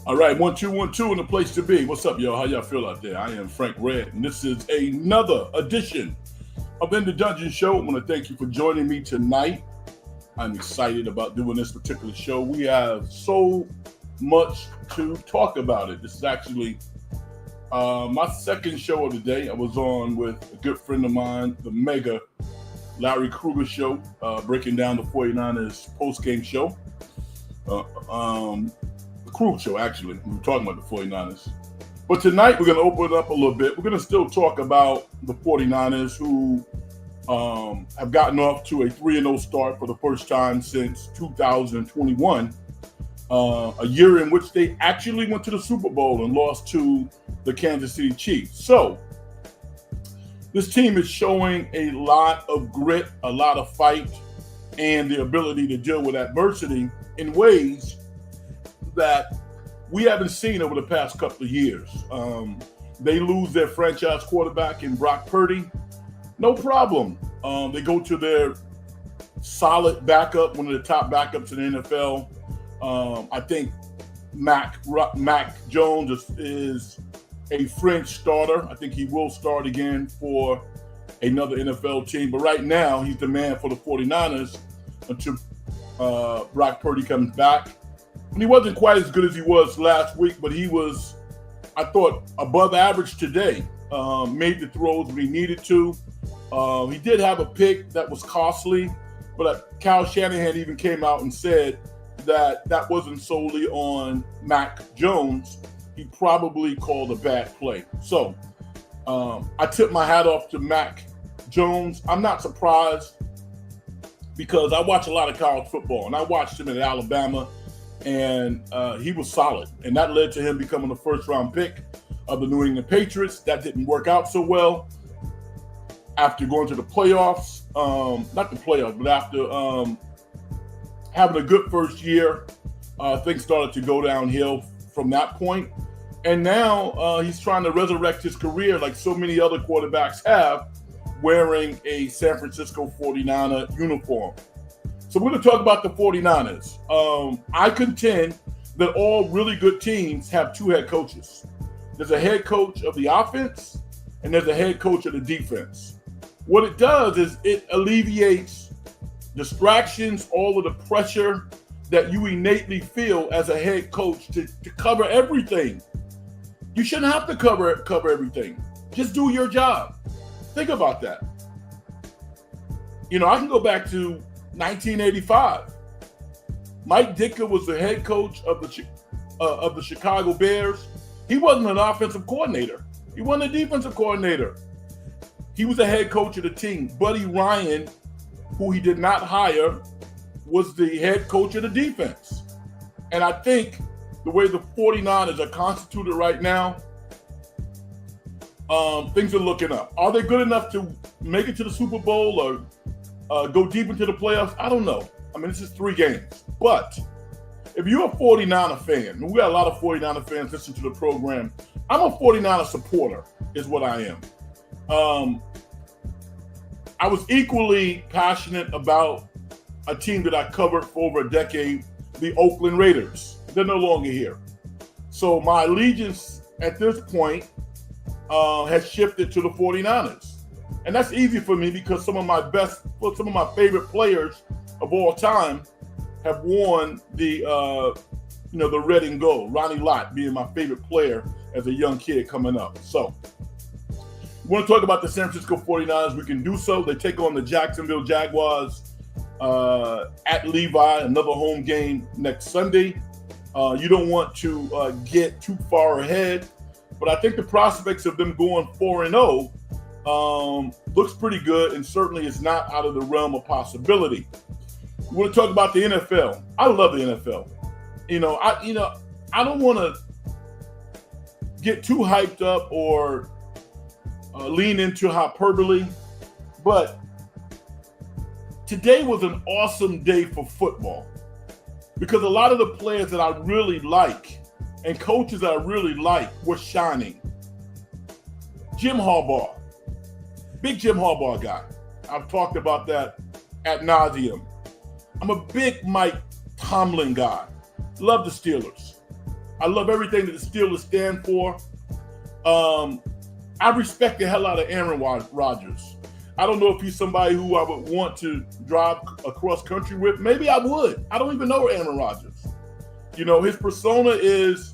All right, 1 2 1 2 in the place to be. What's up, y'all? How y'all feel out there? I am Frank Red, and this is another edition of In the Dungeon Show. I want to thank you for joining me tonight. I'm excited about doing this particular show. We have so much to talk about it. This is actually my second show of the day. I was on with a good friend of mine, the Mega Larry Kruger show, breaking down the 49ers post-game show. Crew show, actually. We were talking about the 49ers. But tonight, we're going to open it up a little bit. We're going to still talk about the 49ers who have gotten off to a 3-0 start for the first time since 2021, a year in which they actually went to the Super Bowl and lost to the Kansas City Chiefs. So, this team is showing a lot of grit, a lot of fight, and the ability to deal with adversity in ways that we haven't seen over the past couple of years. They lose their franchise quarterback in Brock Purdy. No problem. They go to their solid backup, one of the top backups in the NFL. I think Mac Jones is a fringe starter. I think he will start again for another NFL team. But right now, he's the man for the 49ers until Brock Purdy comes back. And he wasn't quite as good as he was last week, but he was, I thought, above average today. Made the throws when he needed to. He did have a pick that was costly, but Kyle Shanahan even came out and said that wasn't solely on Mac Jones. He probably called a bad play. So I tip my hat off to Mac Jones. I'm not surprised because I watch a lot of college football, and I watched him at Alabama. And he was solid. And that led to him becoming the first-round pick of the New England Patriots. That didn't work out so well. After going to the playoffs, not the playoffs, but after having a good first year, things started to go downhill from that point. And now he's trying to resurrect his career like so many other quarterbacks have, wearing a San Francisco 49er uniform. So we're going to talk about the 49ers. I contend that all really good teams have two head coaches. There's a head coach of the offense, and there's a head coach of the defense. What it does is it alleviates distractions, all of the pressure that you innately feel as a head coach to cover everything. You shouldn't have to cover everything. Just do your job. Think about that. You know, I can go back to 1985. Mike Ditka was the head coach of the Chicago Bears. He wasn't an offensive coordinator. He wasn't a defensive coordinator. He was the head coach of the team. Buddy Ryan, who he did not hire, was the head coach of the defense. And I think the way the 49ers are constituted right now, things are looking up. Are they good enough to make it to the Super Bowl or go deep into the playoffs? I don't know. I mean, this is 3 games. But if you're a 49er fan, and we got a lot of 49er fans listening to the program, I'm a 49er supporter, is what I am. I was equally passionate about a team that I covered for over a decade, the Oakland Raiders. They're no longer here. So my allegiance at this point has shifted to the 49ers. And that's easy for me because some of my favorite players of all time have worn the red and gold. Ronnie Lott being my favorite player as a young kid coming up. So, we want to talk about the San Francisco 49ers. We can do so. They take on the Jacksonville Jaguars at Levi, another home game next Sunday. You don't want to get too far ahead, but I think the prospects of them going 4-0 looks pretty good, and certainly is not out of the realm of possibility. We want to talk about the NFL. I love the NFL. I don't want to get too hyped up or lean into hyperbole, but today was an awesome day for football because a lot of the players that I really like and coaches that I really like were shining. Jim Harbaugh. Big Jim Harbaugh guy. I've talked about that ad nauseum. I'm a big Mike Tomlin guy. Love the Steelers. I love everything that the Steelers stand for. I respect the hell out of Aaron Rodgers. I don't know if he's somebody who I would want to drive across country with. Maybe I would. I don't even know Aaron Rodgers. You know, his persona is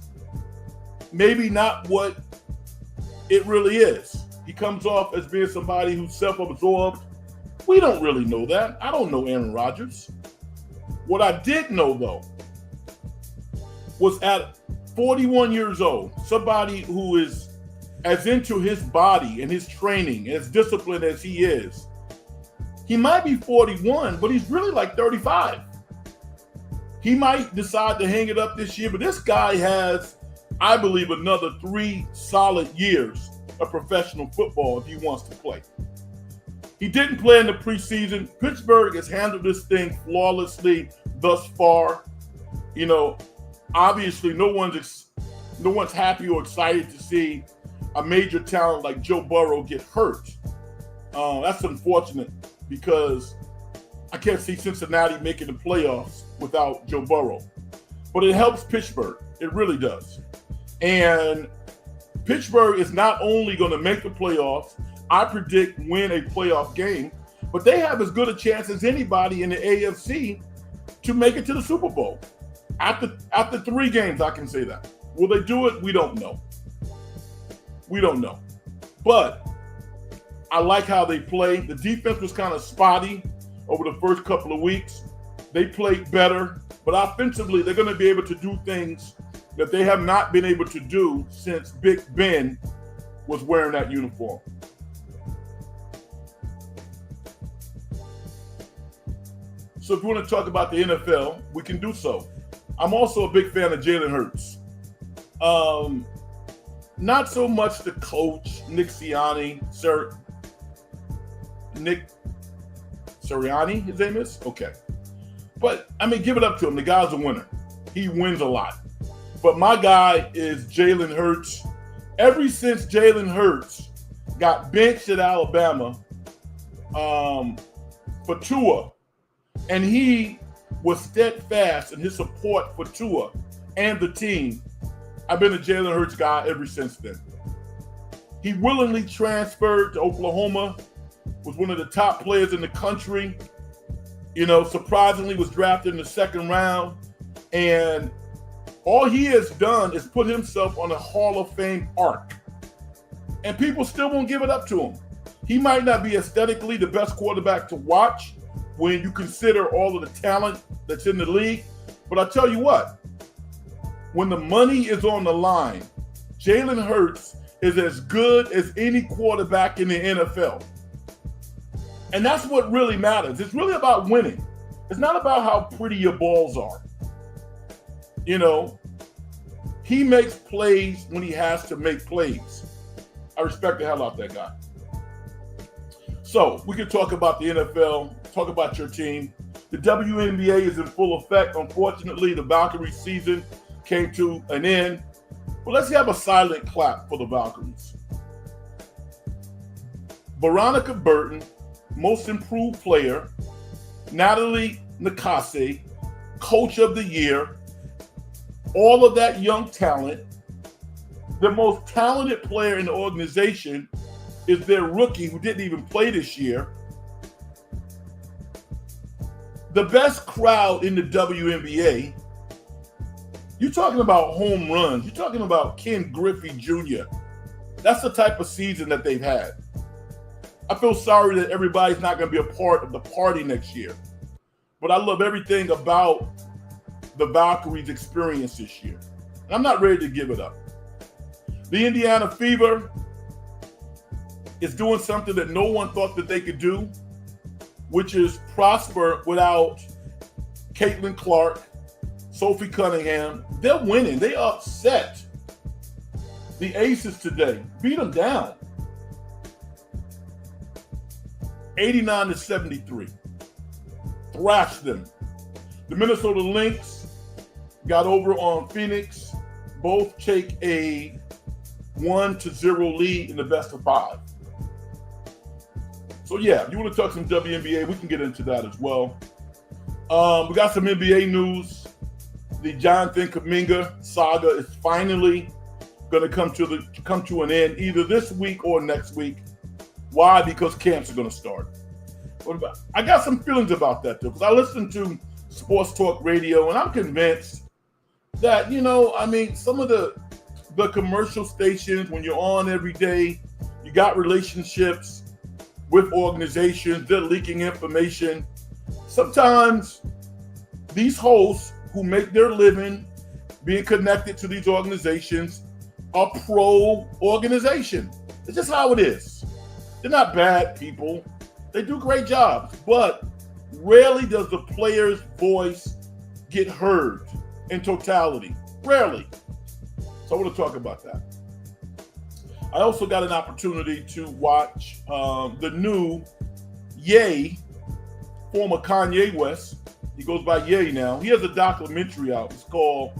maybe not what it really is. He comes off as being somebody who's self-absorbed. We don't really know that. I don't know Aaron Rodgers. What I did know, though, was at 41 years old, somebody who is as into his body and his training, as disciplined as he is. He might be 41, but he's really like 35. He might decide to hang it up this year, but this guy has, I believe, another 3 solid years of professional football if he wants to play. He didn't play in the preseason. Pittsburgh has handled this thing flawlessly thus far. You know, obviously no one's happy or excited to see a major talent like Joe Burrow get hurt. That's unfortunate because I can't see Cincinnati making the playoffs without Joe Burrow. But it helps Pittsburgh. It really does. And Pittsburgh is not only going to make the playoffs, I predict win a playoff game, but they have as good a chance as anybody in the AFC to make it to the Super Bowl. After 3 games, I can say that. Will they do it? We don't know. We don't know. But I like how they play. The defense was kind of spotty over the first couple of weeks. They played better, but offensively, they're going to be able to do things that they have not been able to do since Big Ben was wearing that uniform. So if you want to talk about the NFL, we can do so. I'm also a big fan of Jalen Hurts. Not so much the coach, Nick Sirianni, his name is? Okay. But, I mean, give it up to him. The guy's a winner. He wins a lot. But my guy is Jalen Hurts. Ever since Jalen Hurts got benched at Alabama for Tua, and he was steadfast in his support for Tua and the team, I've been a Jalen Hurts guy ever since then. He willingly transferred to Oklahoma, was one of the top players in the country, you know, surprisingly was drafted in the 2nd round, and all he has done is put himself on a Hall of Fame arc. And people still won't give it up to him. He might not be aesthetically the best quarterback to watch when you consider all of the talent that's in the league, but I tell you what, when the money is on the line, Jalen Hurts is as good as any quarterback in the NFL. And that's what really matters. It's really about winning. It's not about how pretty your balls are. You know, he makes plays when he has to make plays. I respect the hell out of that guy. So we can talk about the NFL, talk about your team. The WNBA is in full effect. Unfortunately, the Valkaries season came to an end. But let's have a silent clap for the Valkaries. Veronica Burton, most improved player. Natalie Nakase, coach of the year. All of that young talent. The most talented player in the organization is their rookie who didn't even play this year. The best crowd in the WNBA. You're talking about home runs. You're talking about Ken Griffey Jr. That's the type of season that they've had. I feel sorry that everybody's not going to be a part of the party next year. But I love everything about the Valkyries' experience this year. And I'm not ready to give it up. The Indiana Fever is doing something that no one thought that they could do, which is prosper without Caitlin Clark, Sophie Cunningham. They're winning. They upset the Aces today. Beat them down. 89-73. Thrashed them. The Minnesota Lynx got over on Phoenix. Both take a 1-0 lead in the best of 5. So yeah, if you want to talk some WNBA, we can get into that as well. We got some NBA news. the Jonathan Kuminga saga is finally going to come to an end either this week or next week. Why? Because camps are going to start. I got some feelings about that too, because I listen to sports talk radio, and I'm convinced that, some of the commercial stations, when you're on every day, you got relationships with organizations, they're leaking information. Sometimes these hosts who make their living being connected to these organizations are pro-organization. It's just how it is. They're not bad people. They do great jobs, but rarely does the player's voice get heard in totality. Rarely. So I want to talk about that. I also got an opportunity to watch the new Ye, former Kanye West. He goes by Ye now. He has a documentary out. It's called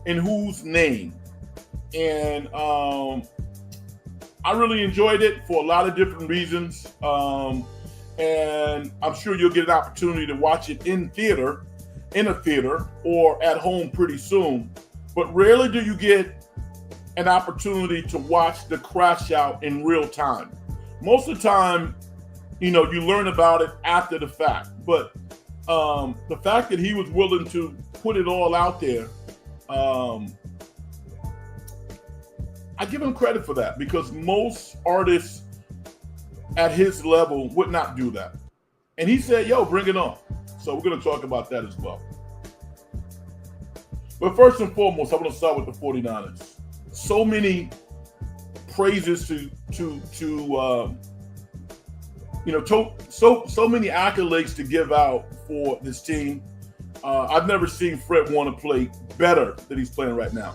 In Whose Name? And I really enjoyed it for a lot of different reasons. And I'm sure you'll get an opportunity to watch it in a theater, or at home pretty soon. But rarely do you get an opportunity to watch the crash out in real time. Most of the time, you learn about it after the fact. But the fact that he was willing to put it all out there, I give him credit for that, because most artists at his level would not do that. And he said, yo, bring it on. So we're going to talk about that as well. But first and foremost, I'm going to start with the 49ers. So many praises so many accolades to give out for this team. I've never seen Fred Warner play better than he's playing right now.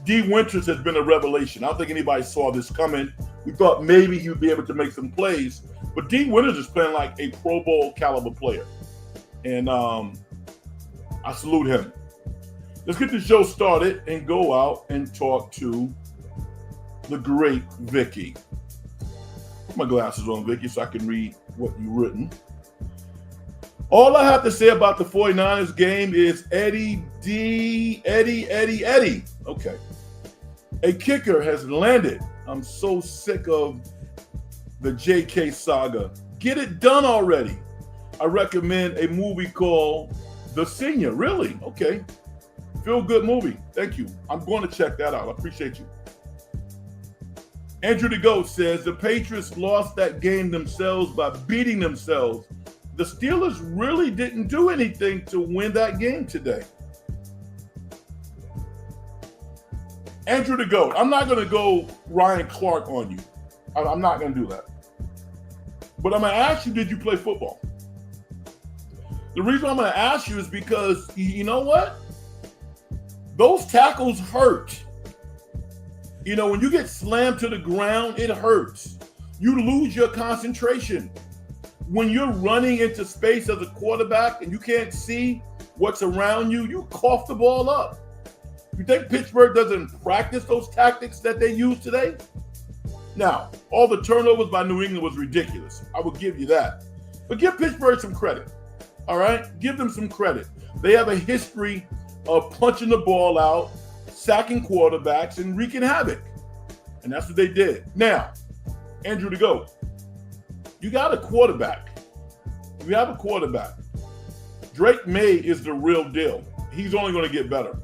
D. Winters has been a revelation. I don't think anybody saw this coming. We thought maybe he would be able to make some plays, but D. Winters is playing like a Pro Bowl caliber player, and I salute him. Let's get the show started and go out and talk to the great Vicky. Put my glasses on, Vicky, so I can read what you've written. All I have to say about the 49ers game is Eddie. Okay. A kicker has landed. I'm so sick of the JK saga. Get it done already. I recommend a movie called The Senior. Really? Okay. Feel good movie. Thank you. I'm going to check that out. I appreciate you. Andrew the Goat says the Patriots lost that game themselves by beating themselves. The Steelers really didn't do anything to win that game today. Andrew the Goat, I'm not going to go Ryan Clark on you. I'm not going to do that. But I'm going to ask you, did you play football? The reason I'm going to ask you is because, you know what? Those tackles hurt. When you get slammed to the ground, it hurts. You lose your concentration. When you're running into space as a quarterback and you can't see what's around you, you cough the ball up. You think Pittsburgh doesn't practice those tactics that they use today? Now, all the turnovers by New England was ridiculous. I will give you that. But give Pittsburgh some credit. All right? Give them some credit. They have a history of punching the ball out, sacking quarterbacks, and wreaking havoc. And that's what they did. Now, Andrew the Goat, you got a quarterback. You have a quarterback. Drake May is the real deal. He's only going to get better.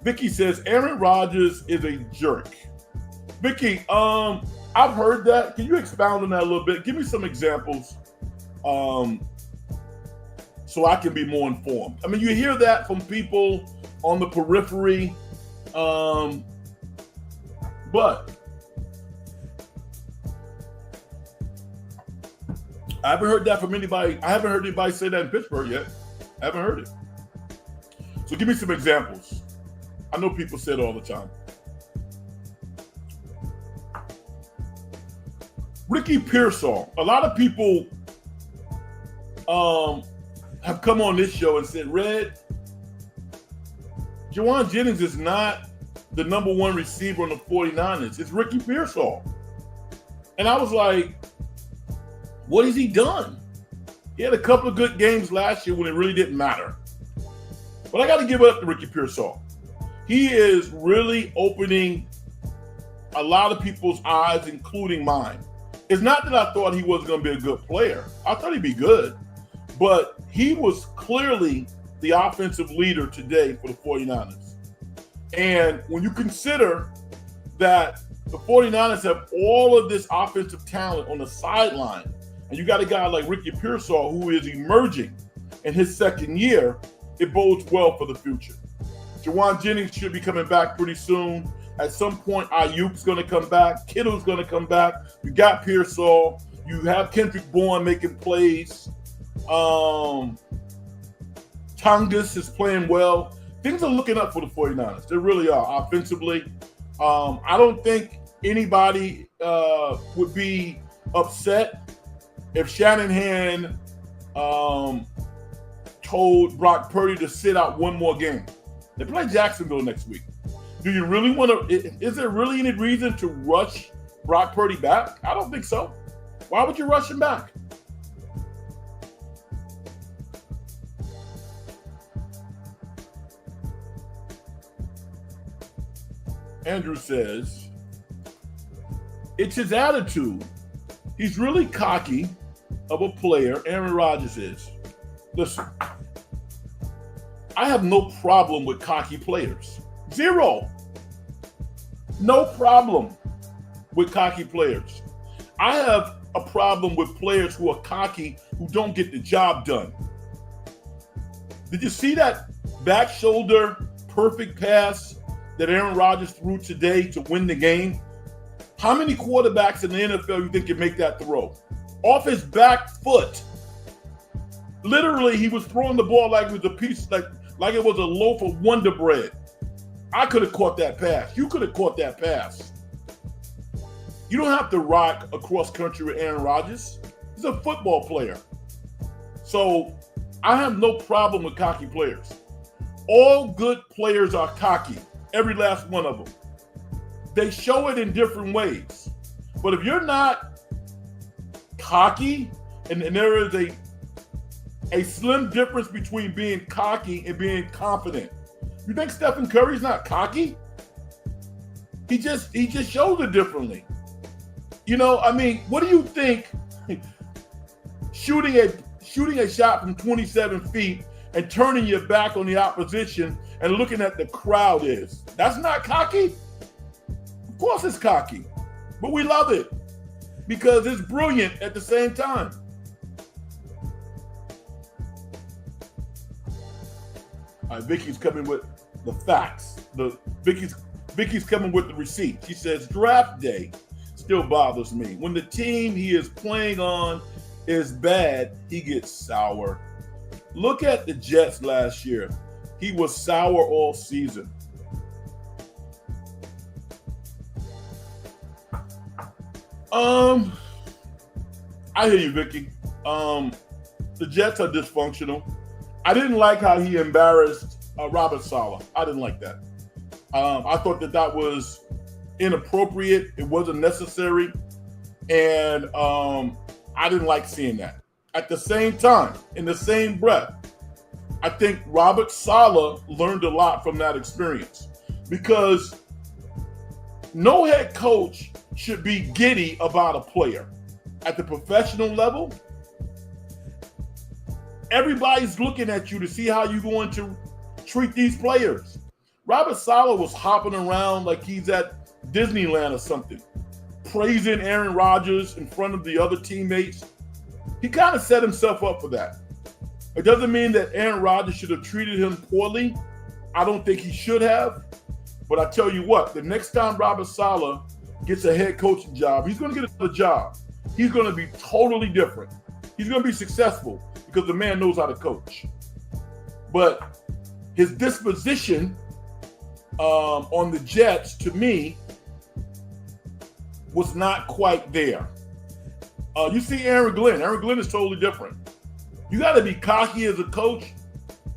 Vicky says Aaron Rodgers is a jerk. Vicky, I've heard that. Can you expound on that a little bit? Give me some examples so I can be more informed. I mean, you hear that from people on the periphery, but I haven't heard that from anybody. I haven't heard anybody say that in Pittsburgh yet. I haven't heard it. So give me some examples. I know people say it all the time. Ricky Pearsall. A lot of people have come on this show and said, Red, Jawan Jennings is not the number one receiver on the 49ers. It's Ricky Pearsall. And I was like, what has he done? He had a couple of good games last year when it really didn't matter. But I got to give it up to Ricky Pearsall. He is really opening a lot of people's eyes, including mine. It's not that I thought he wasn't going to be a good player. I thought he'd be good. But he was clearly the offensive leader today for the 49ers. And when you consider that the 49ers have all of this offensive talent on the sideline, and you got a guy like Ricky Pearsall who is emerging in his second year, it bodes well for the future. Jawan Jennings should be coming back pretty soon. At some point, Ayuk's going to come back. Kittle's going to come back. You got Pearsall. You have Kendrick Bourne making plays. Tongus is playing well. Things are looking up for the 49ers. They really are, offensively. I don't think anybody would be upset if Shanahan told Brock Purdy to sit out one more game. They play Jacksonville next week. Do you really want to? Is there really any reason to rush Brock Purdy back? I don't think so. Why would you rush him back? Andrew says, it's his attitude. He's really cocky of a player, Aaron Rodgers is. Listen, I have no problem with cocky players. Zero. No problem with cocky players. I have a problem with players who are cocky who don't get the job done. Did you see that back shoulder perfect pass that Aaron Rodgers threw today to win the game? How many quarterbacks in the NFL you think can make that throw? Off his back foot. Literally, he was throwing the ball like it was a piece, like it was a loaf of Wonder Bread. I could have caught that pass. You could have caught that pass. You don't have to rock across country with Aaron Rodgers. He's a football player. So I have no problem with cocky players. All good players are cocky. Every last one of them. They show it in different ways. But if you're not cocky, and there is a slim difference between being cocky and being confident. You think Stephen Curry's not cocky? He just shows it differently. You know, I mean, what do you think shooting a shot from 27 feet and turning your back on the opposition and looking at the crowd is? That's not cocky? Of course it's cocky, but we love it because it's brilliant at the same time. All right, Vicky's coming with the facts. Vicky's coming with the receipt. She says, draft day still bothers me. When the team he is playing on is bad, he gets sour. Look at the Jets last year. He was sour all season. I hear you, Vicky. The Jets are dysfunctional. I didn't like how he embarrassed Robert Saleh. I didn't like that. I thought that was inappropriate. It wasn't necessary. And I didn't like seeing that. At the same time, in the same breath, I think Robert Saleh learned a lot from that experience because no head coach should be giddy about a player. At the professional level, everybody's looking at you to see how you're going to treat these players. Robert Saleh was hopping around like he's at Disneyland or something, praising Aaron Rodgers in front of the other teammates. He kind of set himself up for that. It doesn't mean that Aaron Rodgers should have treated him poorly. I don't think he should have. But I tell you what, the next time Robert Saleh gets a head coaching job, he's going to get another job. He's going to be totally different. He's going to be successful because the man knows how to coach. But his disposition on the Jets, to me, was not quite there. You see Aaron Glenn. Aaron Glenn is totally different. You got to be cocky as a coach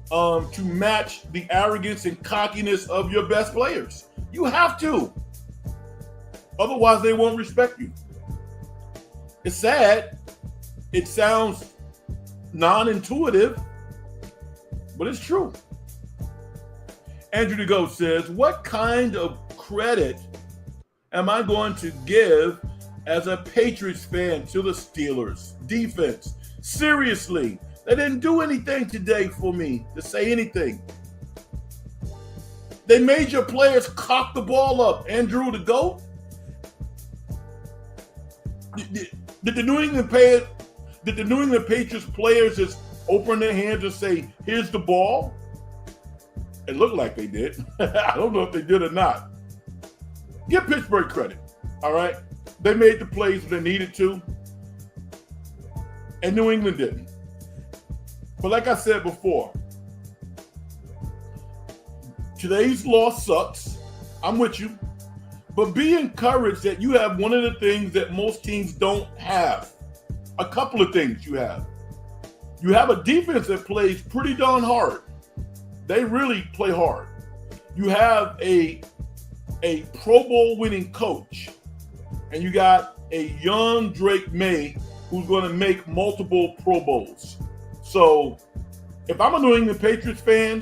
to match the arrogance and cockiness of your best players. You have to. Otherwise, they won't respect you. It's sad. It sounds non-intuitive, but it's true. Andrew the Goat says, what kind of credit am I going to give as a Patriots fan to the Steelers defense? Seriously, they didn't do anything today for me to say anything. They made your players cock the ball up. Andrew the Goat? Did the New England Patriots players just open their hands and say, here's the ball? It looked like they did. I don't know if they did or not. Give Pittsburgh credit, all right? They made the plays they needed to, and New England didn't. But like I said before, today's loss sucks. I'm with you. But be encouraged that you have one of the things that most teams don't have. A couple of things you have. You have a defense that plays pretty darn hard. They really play hard. You have a Pro Bowl winning coach, and you got a young Drake May who's going to make multiple Pro Bowls. So if I'm a New England Patriots fan,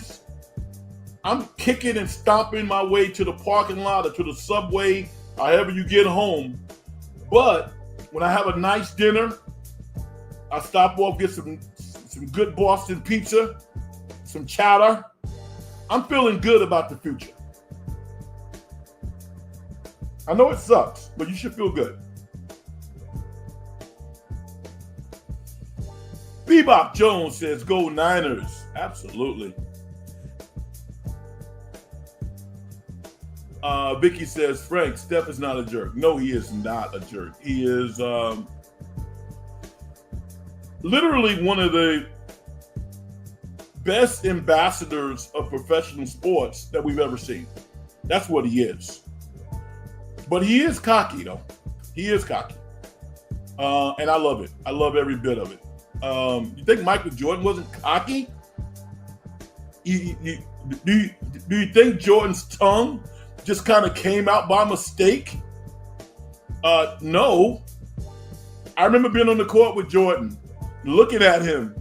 I'm kicking and stomping my way to the parking lot or to the subway, however you get home. But when I have a nice dinner, I stop off, get some good Boston pizza, some chowder. I'm feeling good about the future. I know it sucks, but you should feel good. Bebop Jones says, go Niners. Absolutely. Vicky says, Frank, Steph is not a jerk. No, he is not a jerk. He is literally one of the best ambassadors of professional sports that we've ever seen. That's what he is. But he is cocky, though. He is cocky. And I love it. I love every bit of it. You think Michael Jordan wasn't cocky? Do you think Jordan's tongue just kind of came out by mistake? No. I remember being on the court with Jordan, looking at him,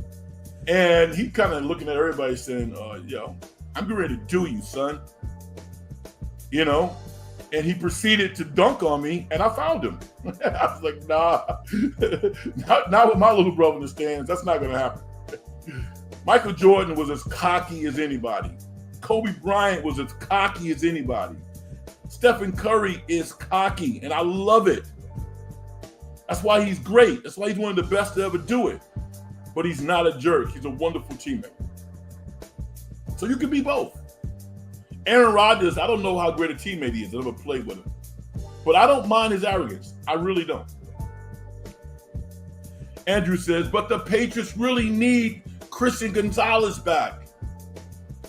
and he kind of looking at everybody saying, yo, I'm getting ready to do you, son. You know? And he proceeded to dunk on me, and I fouled him. I was like, nah, not with my little brother in the stands. That's not going to happen. Michael Jordan was as cocky as anybody. Kobe Bryant was as cocky as anybody. Stephen Curry is cocky, and I love it. That's why he's great. That's why he's one of the best to ever do it. But he's not a jerk. He's a wonderful teammate. So you can be both. Aaron Rodgers, I don't know how great a teammate he is. I never played with him. But I don't mind his arrogance. I really don't. Andrew says, but the Patriots really need Christian Gonzalez back.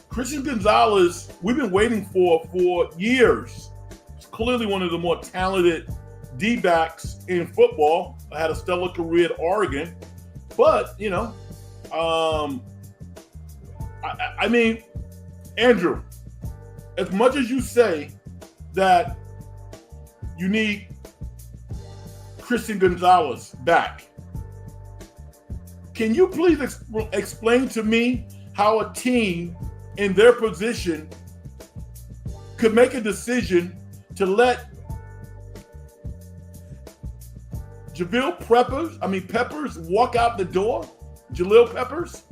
Christian Gonzalez, we've been waiting for years. He's clearly one of the more talented D-backs in football. I had a stellar career at Oregon. But, you know, I mean, Andrew, as much as you say that you need Christian Gonzalez back, can you please explain to me how a team in their position could make a decision to let Peppers walk out the door? Jaleel Peppers?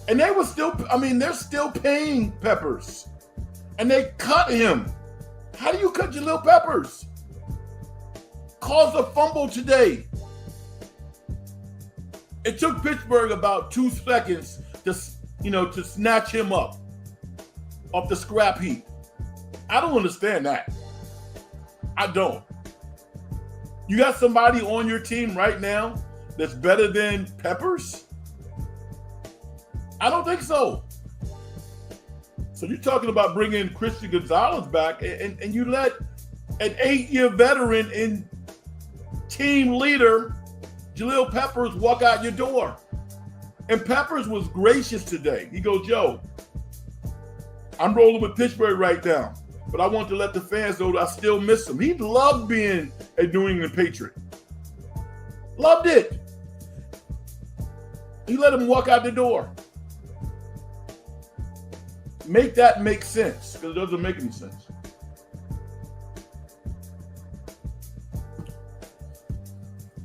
And they were still, they're still paying Peppers. And they cut him. How do you cut Jaleel Peppers? Caused a fumble today. It took Pittsburgh about 2 seconds to snatch him up off the scrap heap. I don't understand that. I don't. You got somebody on your team right now that's better than Peppers? I don't think so. So you're talking about bringing Christian Gonzalez back, and you let an 8-year veteran and team leader, Jaleel Peppers, walk out your door. And Peppers was gracious today. He goes, yo, I'm rolling with Pittsburgh right now, but I want to let the fans know that I still miss him. He loved being a New England Patriot. Loved it. He let him walk out the door. Make that make sense, because it doesn't make any sense.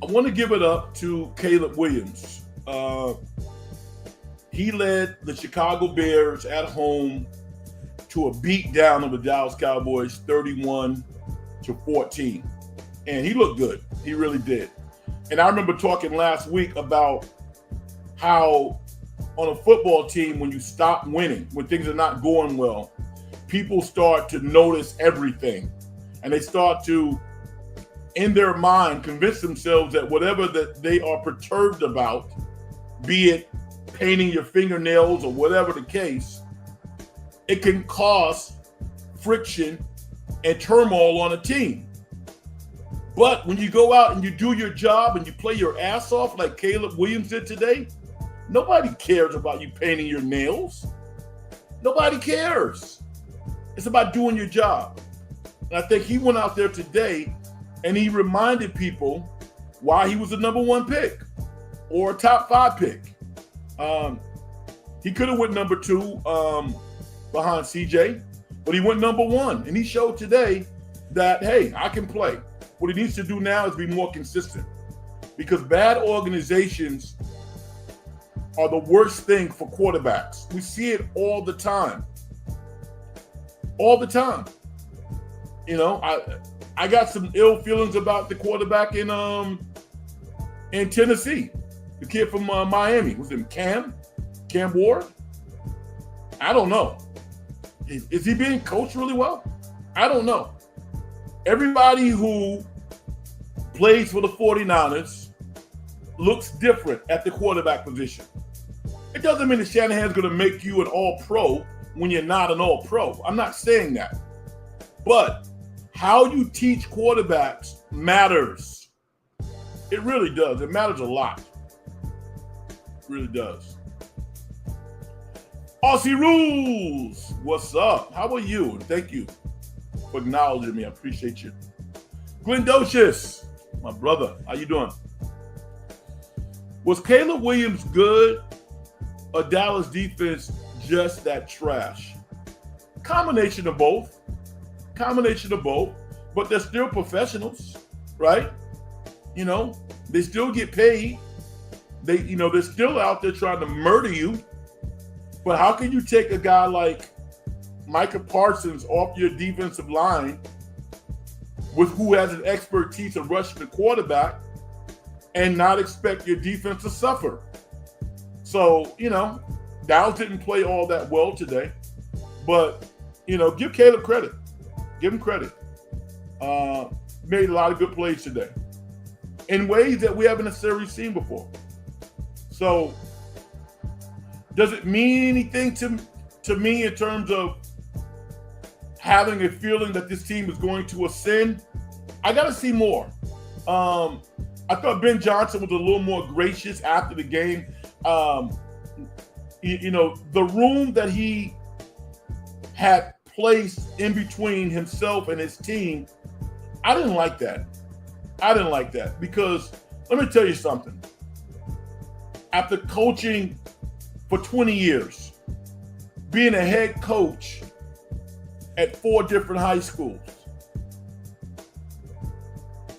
I want to give it up to Caleb Williams. He led the Chicago Bears at home to a beatdown of the Dallas Cowboys, 31-14. And he looked good. He really did. And I remember talking last week about how on a football team, when you stop winning, when things are not going well, people start to notice everything. And they start to, in their mind, convince themselves that whatever that they are perturbed about, be it painting your fingernails or whatever the case, it can cause friction and turmoil on a team. But when you go out and you do your job and you play your ass off like Caleb Williams did today, nobody cares about you painting your nails. Nobody cares. It's about doing your job. And I think he went out there today and he reminded people why he was the number 1 pick or a top 5 pick. He could have went number 2 behind CJ, but he went number 1. And he showed today that, hey, I can play. What he needs to do now is be more consistent, because bad organizations are the worst thing for quarterbacks. We see it all the time. All the time. You know, I got some ill feelings about the quarterback in Tennessee. The kid from Miami. Was it Cam Ward? I don't know. Is he being coached really well? I don't know. Everybody who plays for the 49ers looks different at the quarterback position. It doesn't mean that Shanahan's going to make you an all-pro when you're not an all-pro. I'm not saying that. But how you teach quarterbacks matters. It really does. It matters a lot. It really does. Aussie Rules, what's up? How are you? And thank you for acknowledging me. I appreciate you. Glendocious, my brother, how you doing? Was Caleb Williams good, or Dallas defense just that trash? Combination of both. But they're still professionals, right? You know, they still get paid. They're still out there trying to murder you. But how can you take a guy like Micah Parsons off your defensive line with who has an expertise of rushing the quarterback and not expect your defense to suffer? So, Dallas didn't play all that well today. But, give Caleb credit. Give him credit. Made a lot of good plays today in ways that we haven't necessarily seen before. So, does it mean anything to me in terms of having a feeling that this team is going to ascend? I got to see more. I thought Ben Johnson was a little more gracious after the game. The room that he had placed in between himself and his team, I didn't like that. Because let me tell you something. After coaching for 20 years, being a head coach at 4 different high schools,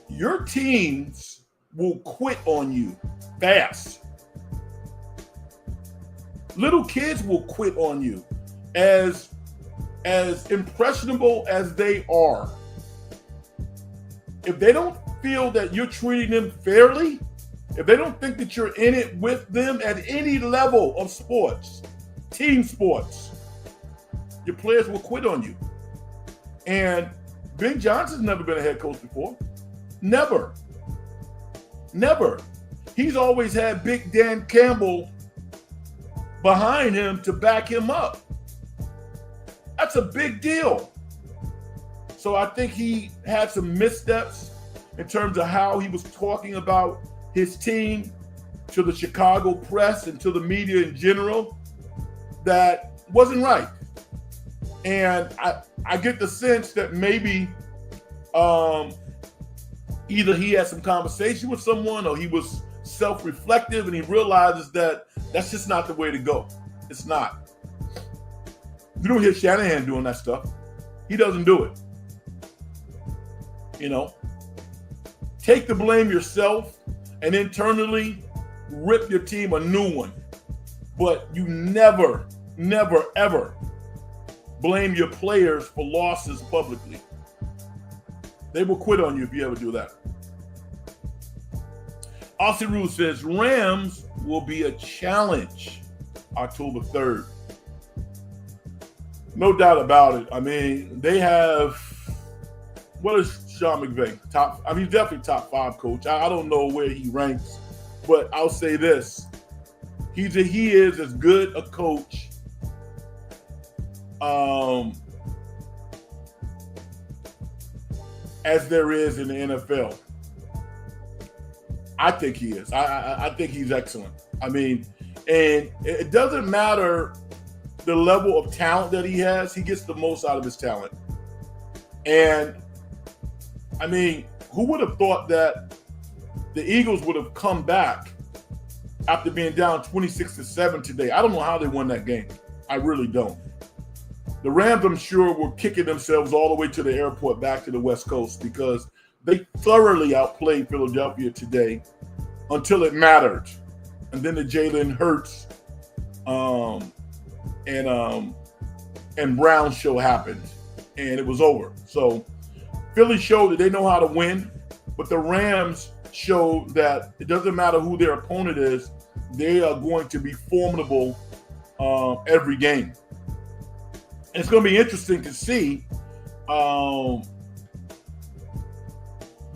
your teams will quit on you fast. Little kids will quit on you. As impressionable as they are, if they don't feel that you're treating them fairly, if they don't think that you're in it with them at any level of sports, team sports, your players will quit on you. And Ben Johnson's never been a head coach before. Never. He's always had Big Dan Campbell behind him to back him up. That's a big deal. So I think he had some missteps in terms of how he was talking about his team to the Chicago press and to the media in general that wasn't right. And I get the sense that maybe either he had some conversation with someone or he was self-reflective and he realizes that That's just not the way to go. It's not. You don't hear Shanahan doing that stuff. He doesn't do it. Take the blame yourself and internally rip your team a new one. But you never, never, ever blame your players for losses publicly. They will quit on you if you ever do that. Austin Rule says Rams will be a challenge October 3rd. No doubt about it. I mean, they have, what is Sean McVay? He's definitely top 5 coach. I don't know where he ranks, but I'll say this. He is as good a coach as there is in the NFL. I think he is. I think he's excellent. I mean, and it doesn't matter the level of talent that he has. He gets the most out of his talent. And, I mean, who would have thought that the Eagles would have come back after being down 26-7 today? I don't know how they won that game. I really don't. The Rams, I'm sure, were kicking themselves all the way to the airport back to the West Coast because they thoroughly outplayed Philadelphia today until it mattered. And then the Jalen Hurts and Brown show happened, and it was over. So Philly showed that they know how to win, but the Rams showed that it doesn't matter who their opponent is, they are going to be formidable every game. And it's going to be interesting to see the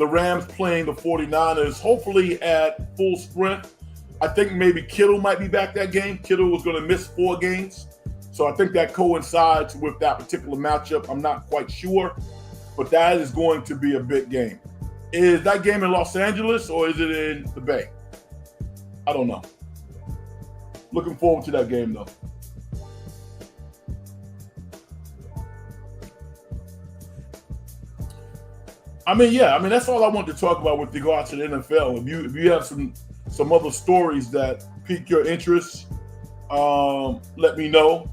Rams playing the 49ers, hopefully at full strength. I think maybe Kittle might be back that game. Kittle was going to miss 4 games. So I think that coincides with that particular matchup. I'm not quite sure, but that is going to be a big game. Is that game in Los Angeles or is it in the Bay? I don't know. Looking forward to that game, though. That's all I want to talk about with regard to the NFL. If you have some other stories that pique your interest, let me know.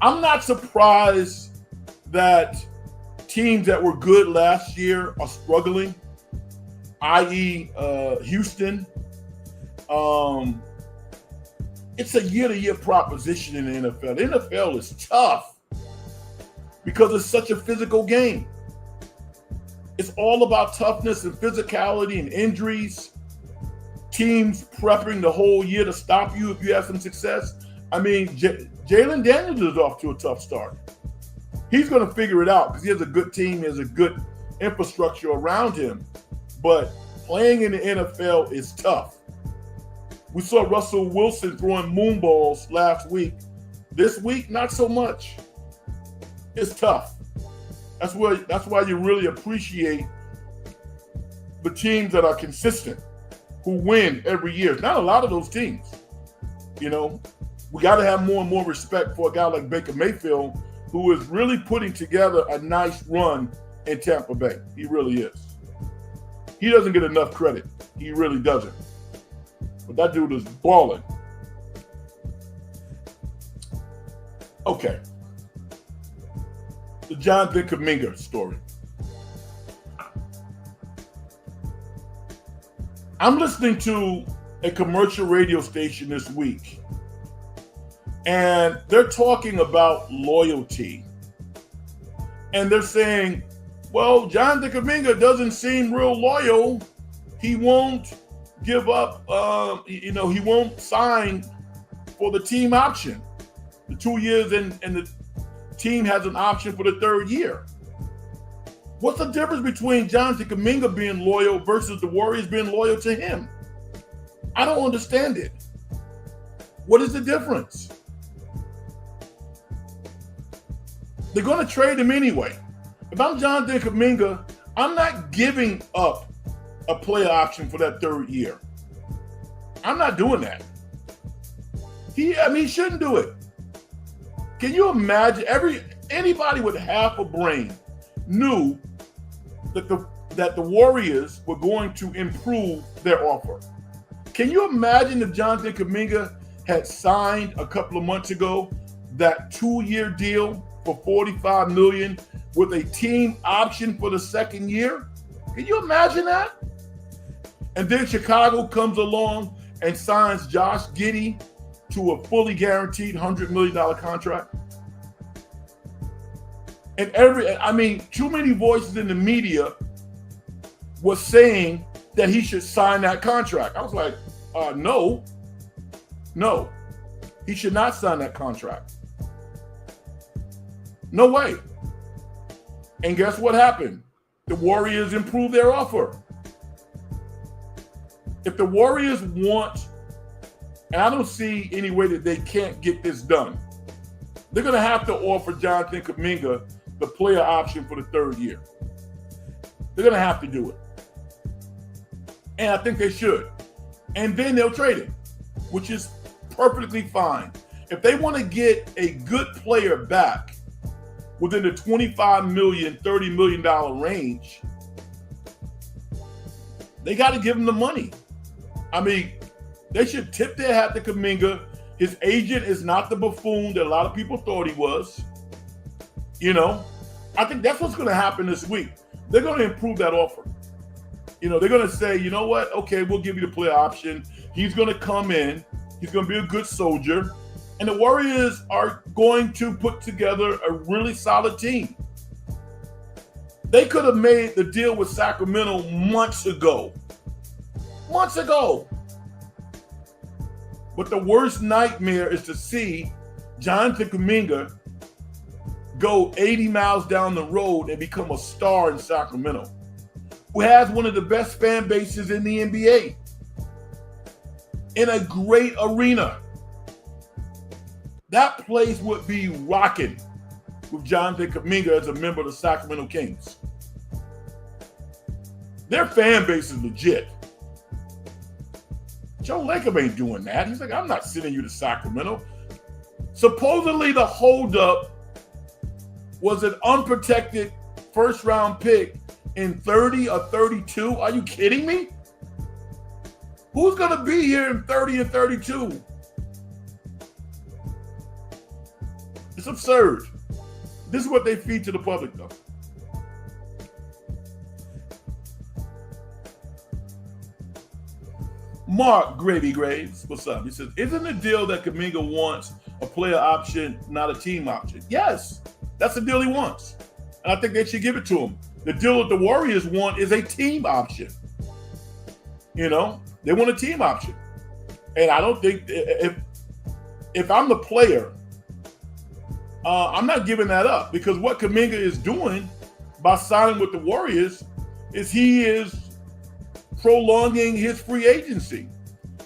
I'm not surprised that teams that were good last year are struggling, i.e. Houston. It's a year-to-year proposition in the NFL. The NFL is tough because it's such a physical game. It's all about toughness and physicality and injuries. Teams prepping the whole year to stop you if you have some success. I mean, Jalen Daniels is off to a tough start. He's going to figure it out because he has a good team, he has a good infrastructure around him. But playing in the NFL is tough. We saw Russell Wilson throwing moonballs last week. This week, not so much. It's tough. That's why you really appreciate the teams that are consistent, who win every year. Not a lot of those teams. We got to have more and more respect for a guy like Baker Mayfield, who is really putting together a nice run in Tampa Bay. He really is. He doesn't get enough credit. He really doesn't. But that dude is balling. Okay. The Jonathan Kuminga story. I'm listening to a commercial radio station this week, and they're talking about loyalty. And they're saying, well, Jonathan Kuminga doesn't seem real loyal. He won't give up, he won't sign for the team option. The 2 years and the team has an option for the 3rd year. What's the difference between Jonathan Kuminga being loyal versus the Warriors being loyal to him? I don't understand it. What is the difference? They're going to trade him anyway. If I'm Jonathan Kuminga, I'm not giving up a player option for that 3rd year. I'm not doing that. He shouldn't do it. Can you imagine? Anybody with half a brain knew that the Warriors were going to improve their offer. Can you imagine if Jonathan Kuminga had signed a couple of months ago that 2-year deal for $45 million with a team option for the second year. Can you imagine that? And then Chicago comes along and signs Josh Giddey to a fully guaranteed $100 million contract. And too many voices in the media was saying that he should sign that contract. I was like, no, he should not sign that contract. No way. And guess what happened? The Warriors improved their offer. If the Warriors want, and I don't see any way that they can't get this done, they're going to have to offer Jonathan Kuminga the player option for the third year. They're going to have to do it. And I think they should. And then they'll trade him, which is perfectly fine. If they want to get a good player back within the $25 million, $30 million range, they got to give him the money. I mean, they should tip their hat to Kuminga. His agent is not the buffoon that a lot of people thought he was. You know, I think that's what's going to happen this week. They're going to improve that offer. You know, they're going to say, you know what? Okay, we'll give you the player option. He's going to come in. He's going to be a good soldier. And the Warriors are going to put together a really solid team. They could have made the deal with Sacramento months ago. Months ago. But the worst nightmare is to see Jonathan Kuminga go 80 miles down the road and become a star in Sacramento, who has one of the best fan bases in the NBA, in a great arena. That place would be rocking with Jonathan Kuminga as a member of the Sacramento Kings. Their fan base is legit. Joe Lacob ain't doing that. He's like, I'm not sending you to Sacramento. Supposedly the holdup was an unprotected first-round pick in 30 or 32. Are you kidding me? Who's going to be here in 30 and 32? It's absurd. This is what they feed to the public, though. Mark Gravy Graves, what's up? He says, isn't the deal that Kuminga wants a player option, not a team option? Yes, that's the deal he wants. And I think they should give it to him. The deal that the Warriors want is a team option. You know, they want a team option. And I don't think, if I'm the player, I'm not giving that up, because what Kuminga is doing by signing with the Warriors is he is prolonging his free agency.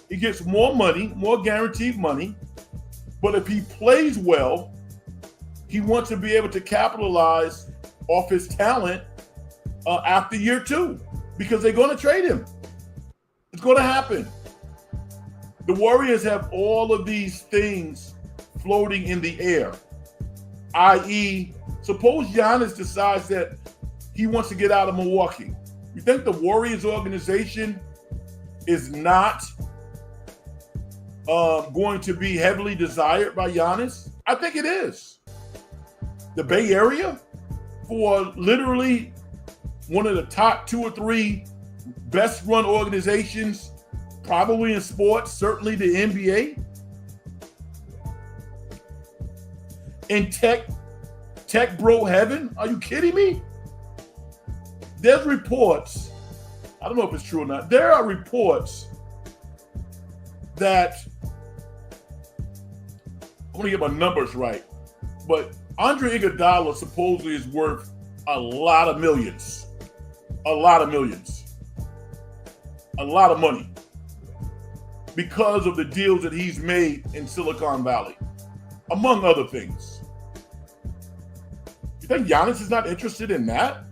He gets more money, more guaranteed money, but if he plays well, he wants to be able to capitalize off his talent after year 2, because they're going to trade him. It's going to happen. The Warriors have all of these things floating in the air, i.e., suppose Giannis decides that he wants to get out of Milwaukee. You think the Warriors organization is not going to be heavily desired by Giannis? I think it is. The Bay Area, for literally one of the top 2 or 3 best run organizations, probably in sports, certainly the NBA. In tech bro heaven? Are you kidding me? There's reports, I don't know if it's true or not, there are reports that, I want to get my numbers right, but Andre Iguodala supposedly is worth a lot of millions. A lot of millions. A lot of money. Because of the deals that he's made in Silicon Valley, among other things. You think Giannis is not interested in that?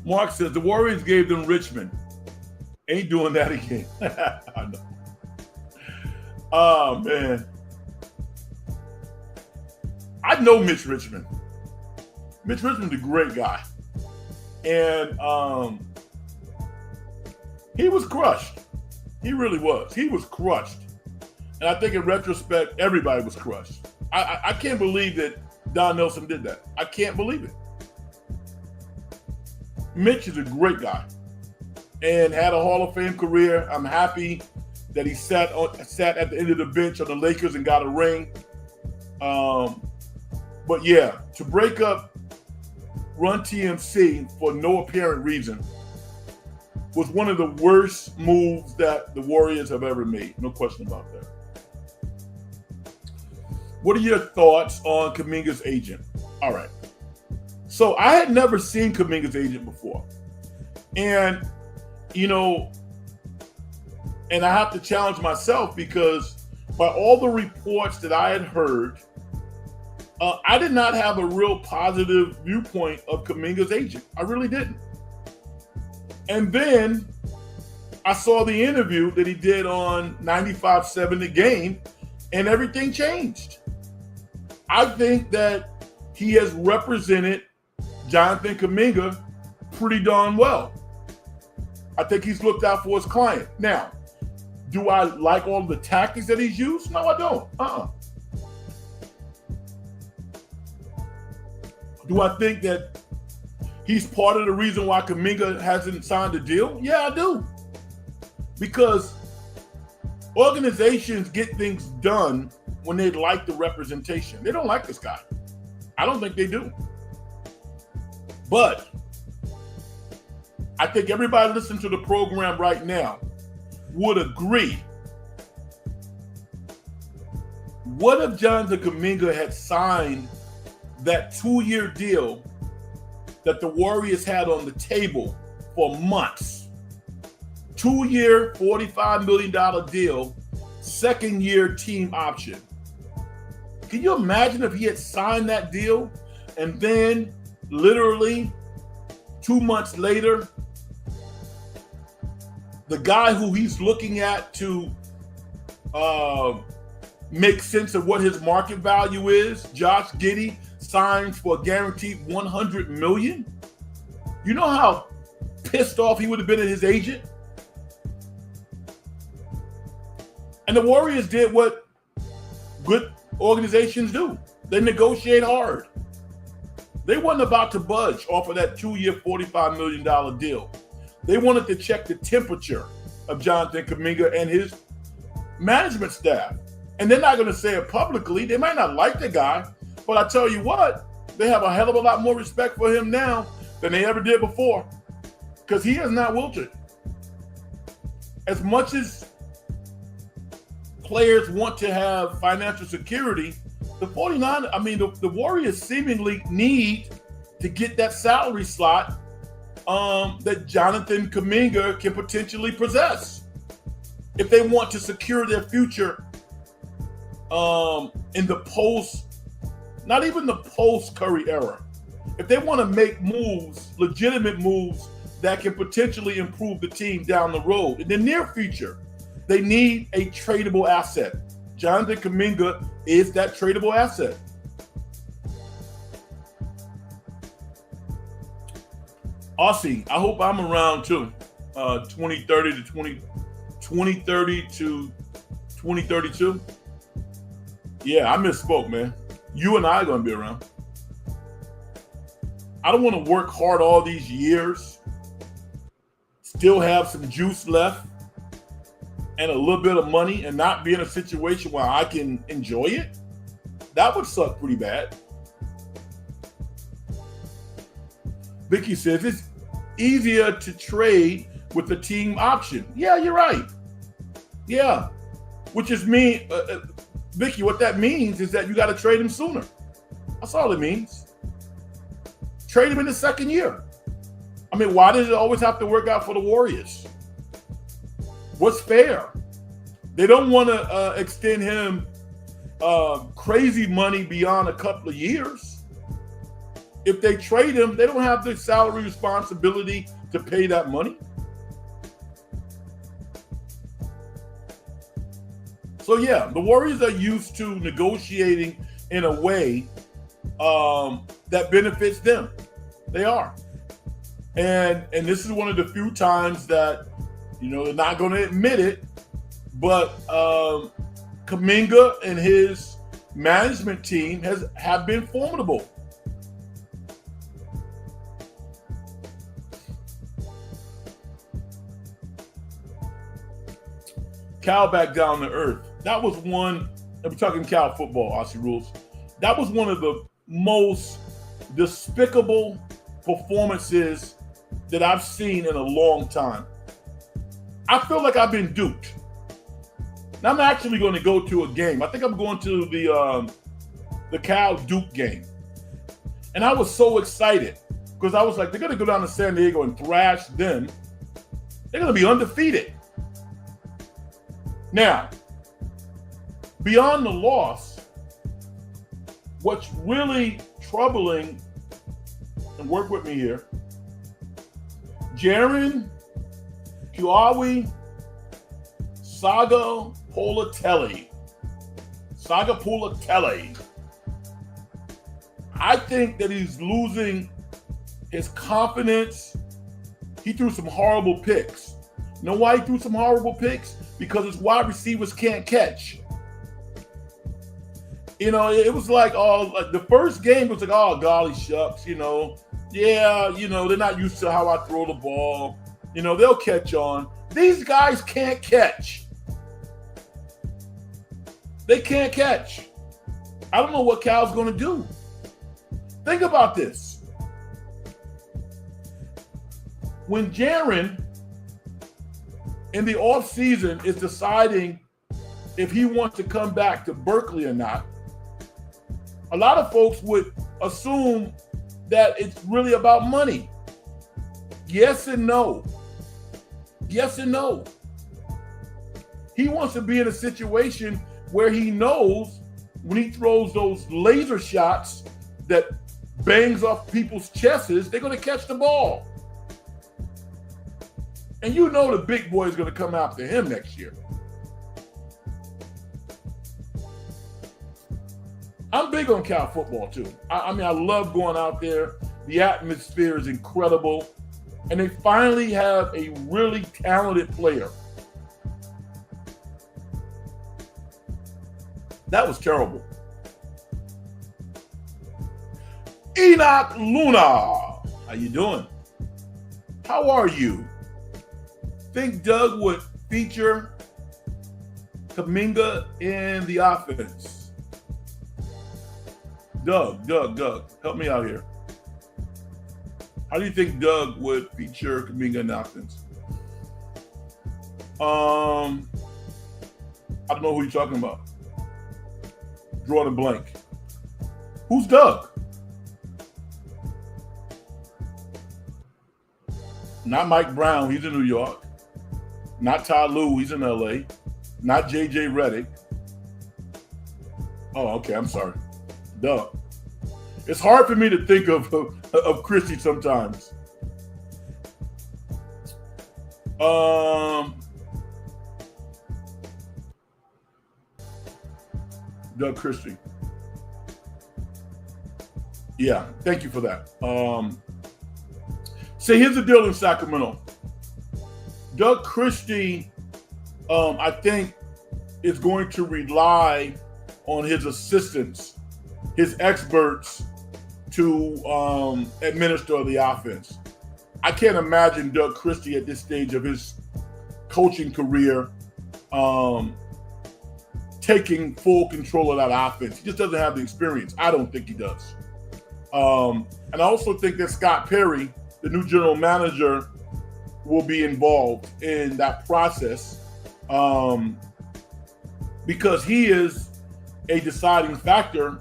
Mark says, the Warriors gave them Richmond. Ain't doing that again. I know. Oh, man. I know Mitch Richmond. Mitch Richmond's a great guy. And he was crushed. He really was. He was crushed. And I think in retrospect, everybody was crushed. I can't believe that Don Nelson did that. I can't believe it. Mitch is a great guy and had a Hall of Fame career. I'm happy that he sat at the end of the bench on the Lakers and got a ring. But yeah, to break up Run TMC for no apparent reason was one of the worst moves that the Warriors have ever made. No question about that. What are your thoughts on Kuminga's agent? All right. So I had never seen Kuminga's agent before. And, and I have to challenge myself because by all the reports that I had heard, I did not have a real positive viewpoint of Kuminga's agent. I really didn't. And then I saw the interview that he did on 95.7 The Game, and everything changed. I think that he has represented Jonathan Kuminga pretty darn well. I think he's looked out for his client. Now, do I like all the tactics that he's used? No, I don't. Do I think that he's part of the reason why Kuminga hasn't signed a deal? Yeah, I do. Because organizations get things done when they like the representation. They don't like this guy. I don't think they do. But I think everybody listening to the program right now would agree. What if Jonathan Kuminga had signed that 2-year deal that the Warriors had on the table for months? 2-year, $45 million deal, second-year team option. Can you imagine if he had signed that deal and then literally 2 months later, the guy who he's looking at to make sense of what his market value is, Josh Giddey, signs for a guaranteed $100 million? You know how pissed off he would have been at his agent? And the Warriors did what good organizations do. They negotiate hard. They wasn't about to budge off of that 2-year, $45 million deal. They wanted to check the temperature of Jonathan Kuminga and his management staff. And they're not going to say it publicly. They might not like the guy, but I tell you what, they have a hell of a lot more respect for him now than they ever did before, because he has not wilted. As much as players want to have financial security, the Warriors seemingly need to get that salary slot that Jonathan Kuminga can potentially possess if they want to secure their future in the not even the post-Curry era. If they want to make moves, legitimate moves that can potentially improve the team down the road in the near future, they need a tradable asset. Jonathan Kuminga is that tradable asset. Aussie, I hope I'm around too. 2030 to 2032. Yeah, I misspoke, man. You and I are going to be around. I don't want to work hard all these years, still have some juice left and a little bit of money and not be in a situation where I can enjoy it. That would suck pretty bad. Vicky says it's easier to trade with the team option. Yeah, you're right. Yeah, which is Vicky, what that means is that you got to trade him sooner. That's all it means. Trade him in the second year. I mean, why does it always have to work out for the Warriors? What's fair? They don't want to extend him crazy money beyond a couple of years. If they trade him, they don't have the salary responsibility to pay that money. So yeah, the Warriors are used to negotiating in a way that benefits them. They are. And this is one of the few times that, they're not going to admit it, but Kuminga and his management team have been formidable. Cal back down to earth. That was one, and we're talking Cal football, Aussie rules. That was one of the most despicable performances that I've seen in a long time. I feel like I've been duped. Now I'm actually going to go to a game. I think I'm going to the Cal Duke game. And I was so excited because I was like, they're going to go down to San Diego and thrash them. They're going to be undefeated. Now, beyond the loss, what's really troubling, and work with me here, Jaren Kiawe Saga Politelli. I think that he's losing his confidence. He threw some horrible picks. You know why he threw some horrible picks? Because his wide receivers can't catch. It was like, the first game was like, oh, golly shucks, yeah, they're not used to how I throw the ball. They'll catch on. These guys can't catch. They can't catch. I don't know what Cal's going to do. Think about this. When Jaren in the offseason is deciding if he wants to come back to Berkeley or not, a lot of folks would assume that it's really about money. Yes and no. Yes and no. He wants to be in a situation where he knows when he throws those laser shots that bangs off people's chests, they're going to catch the ball. And the big boy is going to come after him next year. I'm big on Cal football too. I love going out there. The atmosphere is incredible. And they finally have a really talented player. That was terrible. Enoch Luna. How you doing? How are you? Think Doug would feature Kuminga in the offense? Doug, help me out here. How do you think Doug would feature Kuminga in the offense? I don't know who you're talking about. Draw the blank. Who's Doug? Not Mike Brown, he's in New York. Not Ty Lue, he's in LA. Not JJ Redick. Oh, okay, I'm sorry. Doug. It's hard for me to think of Christie sometimes. Doug Christie. Yeah, thank you for that. So here's the deal in Sacramento. Doug Christie, I think, is going to rely on his assistants, his experts, to administer the offense. I can't imagine Doug Christie at this stage of his coaching career taking full control of that offense. He just doesn't have the experience. I don't think he does. And I also think that Scott Perry, the new general manager, will be involved in that process because he is a deciding factor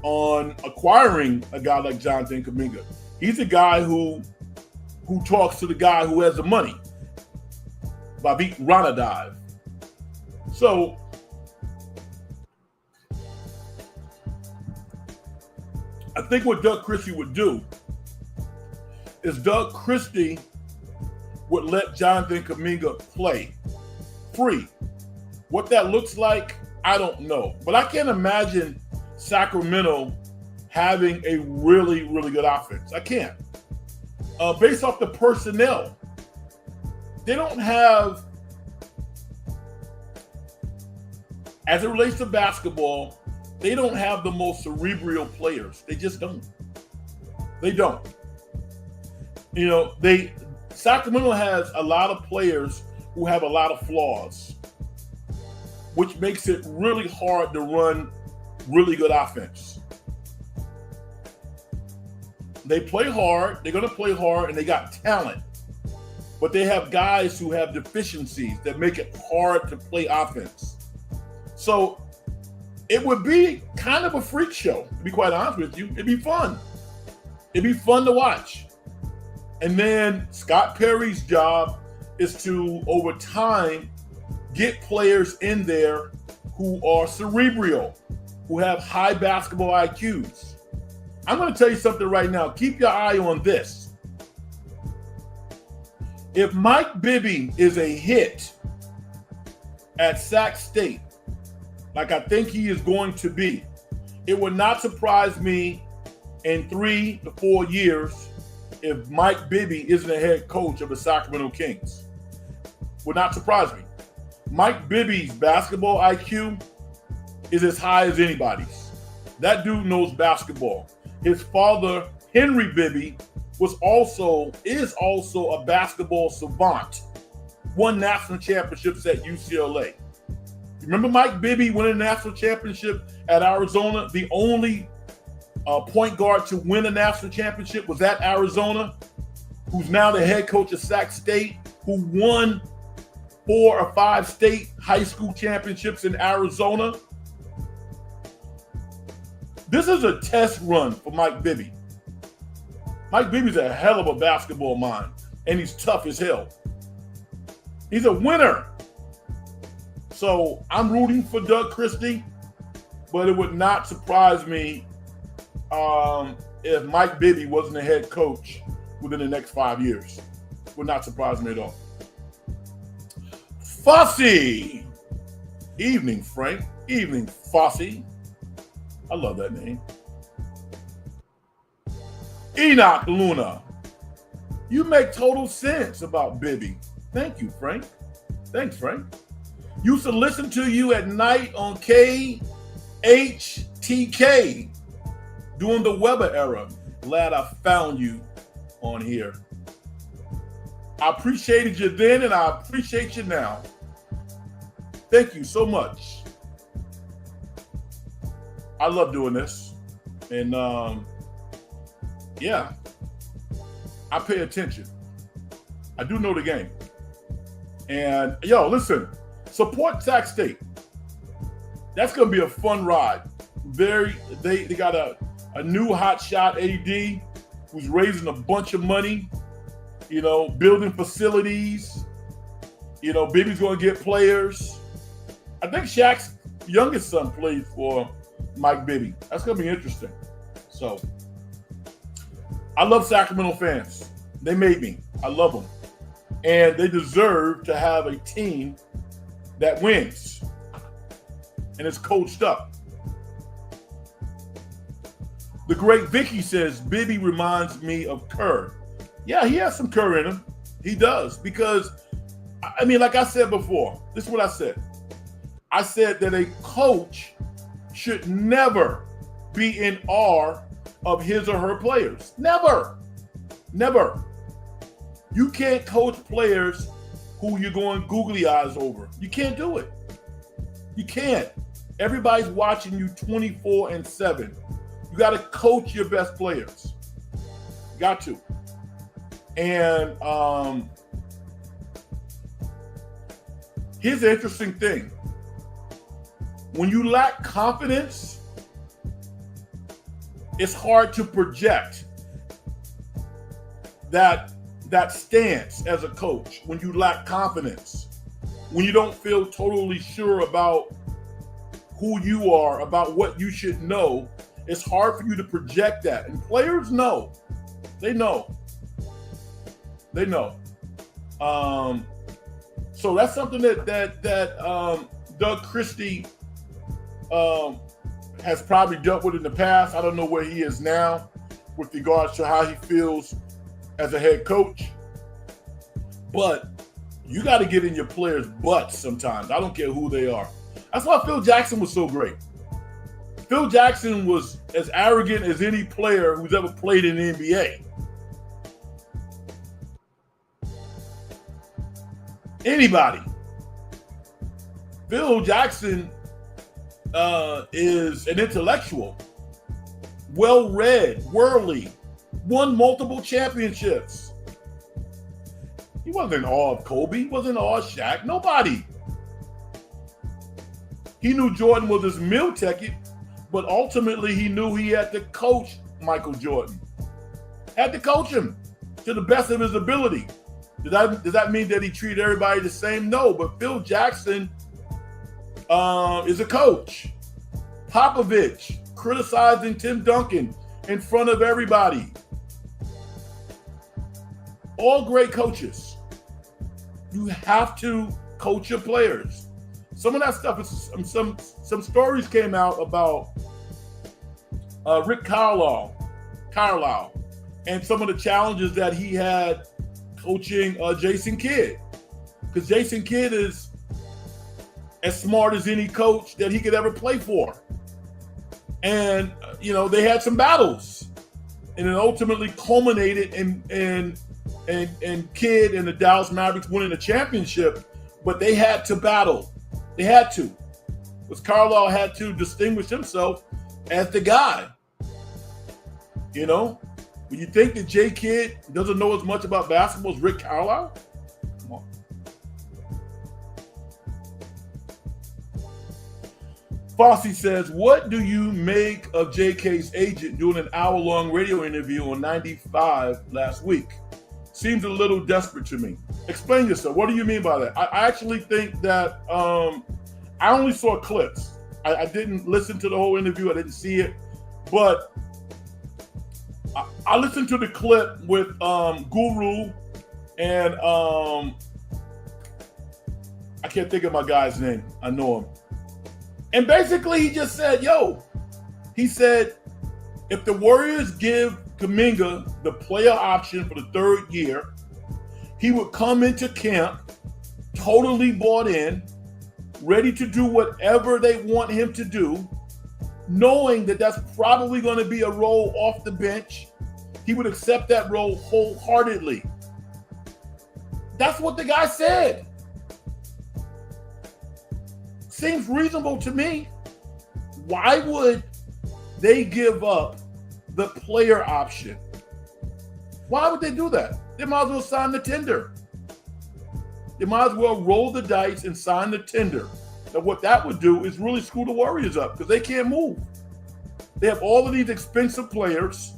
on acquiring a guy like Jonathan Kuminga. He's a guy who talks to the guy who has the money, Bobby Ranadive. So I think what Doug Christie would do is Doug Christie would let Jonathan Kuminga play free. What that looks like, I don't know. But I can't imagine Sacramento having a really, really good offense. I can't. Based off the personnel, they don't have, as it relates to basketball, they don't have the most cerebral players. They just don't. They don't. You know, Sacramento has a lot of players who have a lot of flaws, which makes it really hard to run really good offense. They play hard, they're going to play hard, and they got talent. But they have guys who have deficiencies that make it hard to play offense. So it would be kind of a freak show, to be quite honest with you. It'd be fun. It'd be fun to watch. And then Scott Perry's job is to, over time, get players in there who are cerebral, who have high basketball IQs. I'm going to tell you something right now. Keep your eye on this. If Mike Bibby is a hit at Sac State, like I think he is going to be, it would not surprise me in 3 to 4 years if Mike Bibby isn't a head coach of the Sacramento Kings. Would not surprise me. Mike Bibby's basketball IQ is as high as anybody's. That dude knows basketball. His father, Henry Bibby, is also a basketball savant. Won national championships at UCLA. Remember Mike Bibby winning a national championship at Arizona? The only point guard to win a national championship was at Arizona, who's now the head coach of Sac State, who won 4 or 5 state high school championships in Arizona. This is a test run for Mike Bibby. Mike Bibby's a hell of a basketball mind, and he's tough as hell. He's a winner. So I'm rooting for Doug Christie, but it would not surprise me if Mike Bibby wasn't a head coach within the next 5 years. Would not surprise me at all. Fossey. Evening, Frank. Evening, Fossey. I love that name. Enoch Luna. You make total sense about Bibby. Thank you, Frank. Thanks, Frank. Used to listen to you at night on KHTK during the Weber era. Glad I found you on here. I appreciated you then and I appreciate you now. Thank you so much. I love doing this. And yeah, I pay attention. I do know the game. And yo, listen, support Sac State. That's gonna be a fun ride. They got a new hotshot AD who's raising a bunch of money, building facilities. Bibby's gonna get players. I think Shaq's youngest son played for Mike Bibby. That's gonna be interesting. So I love Sacramento fans. They made me. I love them. And they deserve to have a team that wins and is coached up. The great Vicky says, Bibby reminds me of Kerr. Yeah, he has some Kerr in him. He does. Because, like I said before, this is what I said. I said that a coach should never be in awe of his or her players. Never. Never. You can't coach players who you're going googly eyes over. You can't do it. You can't. Everybody's watching you 24/7. You got to coach your best players. You got to. And here's the interesting thing. When you lack confidence, it's hard to project that stance as a coach. When you lack confidence, when you don't feel totally sure about who you are, about what you should know, it's hard for you to project that. And players know. They know. They know. So that's something that Doug Christie has probably dealt with in the past. I don't know where he is now with regards to how he feels as a head coach. But you got to get in your players' butts sometimes. I don't care who they are. That's why Phil Jackson was so great. Phil Jackson was as arrogant as any player who's ever played in the NBA. Anybody. Phil Jackson is an intellectual, well-read, worldly, won multiple championships. He wasn't in awe of Kobe. He wasn't in awe of Shaq. Nobody. He knew Jordan was his meal ticket, but ultimately he knew he had to coach Michael Jordan. Had to coach him to the best of his ability. Does that mean that he treated everybody the same? No, but Phil Jackson is a coach. Popovich criticizing Tim Duncan in front of everybody. All great coaches. You have to coach your players. Some of that stuff is some stories came out about Rick Carlisle, and some of the challenges that he had coaching Jason Kidd, because Jason Kidd is as smart as any coach that he could ever play for. And they had some battles, and it ultimately culminated in Kidd and the Dallas Mavericks winning the championship. But they had to battle. They had to, because Carlisle had to distinguish himself as the guy. When you think that J. Kidd doesn't know as much about basketball as Rick Carlisle, come on. Fossey says, what do you make of JK's agent doing an hour-long radio interview on 95 last week? Seems a little desperate to me. Explain yourself. What do you mean by that? I actually think that I only saw clips. I didn't listen to the whole interview. I didn't see it. But I listened to the clip with Guru and I can't think of my guy's name. I know him. And basically he just said, he said, if the Warriors give Kuminga the player option for the third year, he would come into camp totally bought in, ready to do whatever they want him to do, knowing that that's probably going to be a role off the bench. He would accept that role wholeheartedly. That's what the guy said. Seems reasonable to me. Why would they give up the player option? Why would they do that? They might as well sign the tender. They might as well roll the dice and sign the tender. Now, what that would do is really screw the Warriors up, because they can't move. They have all of these expensive players.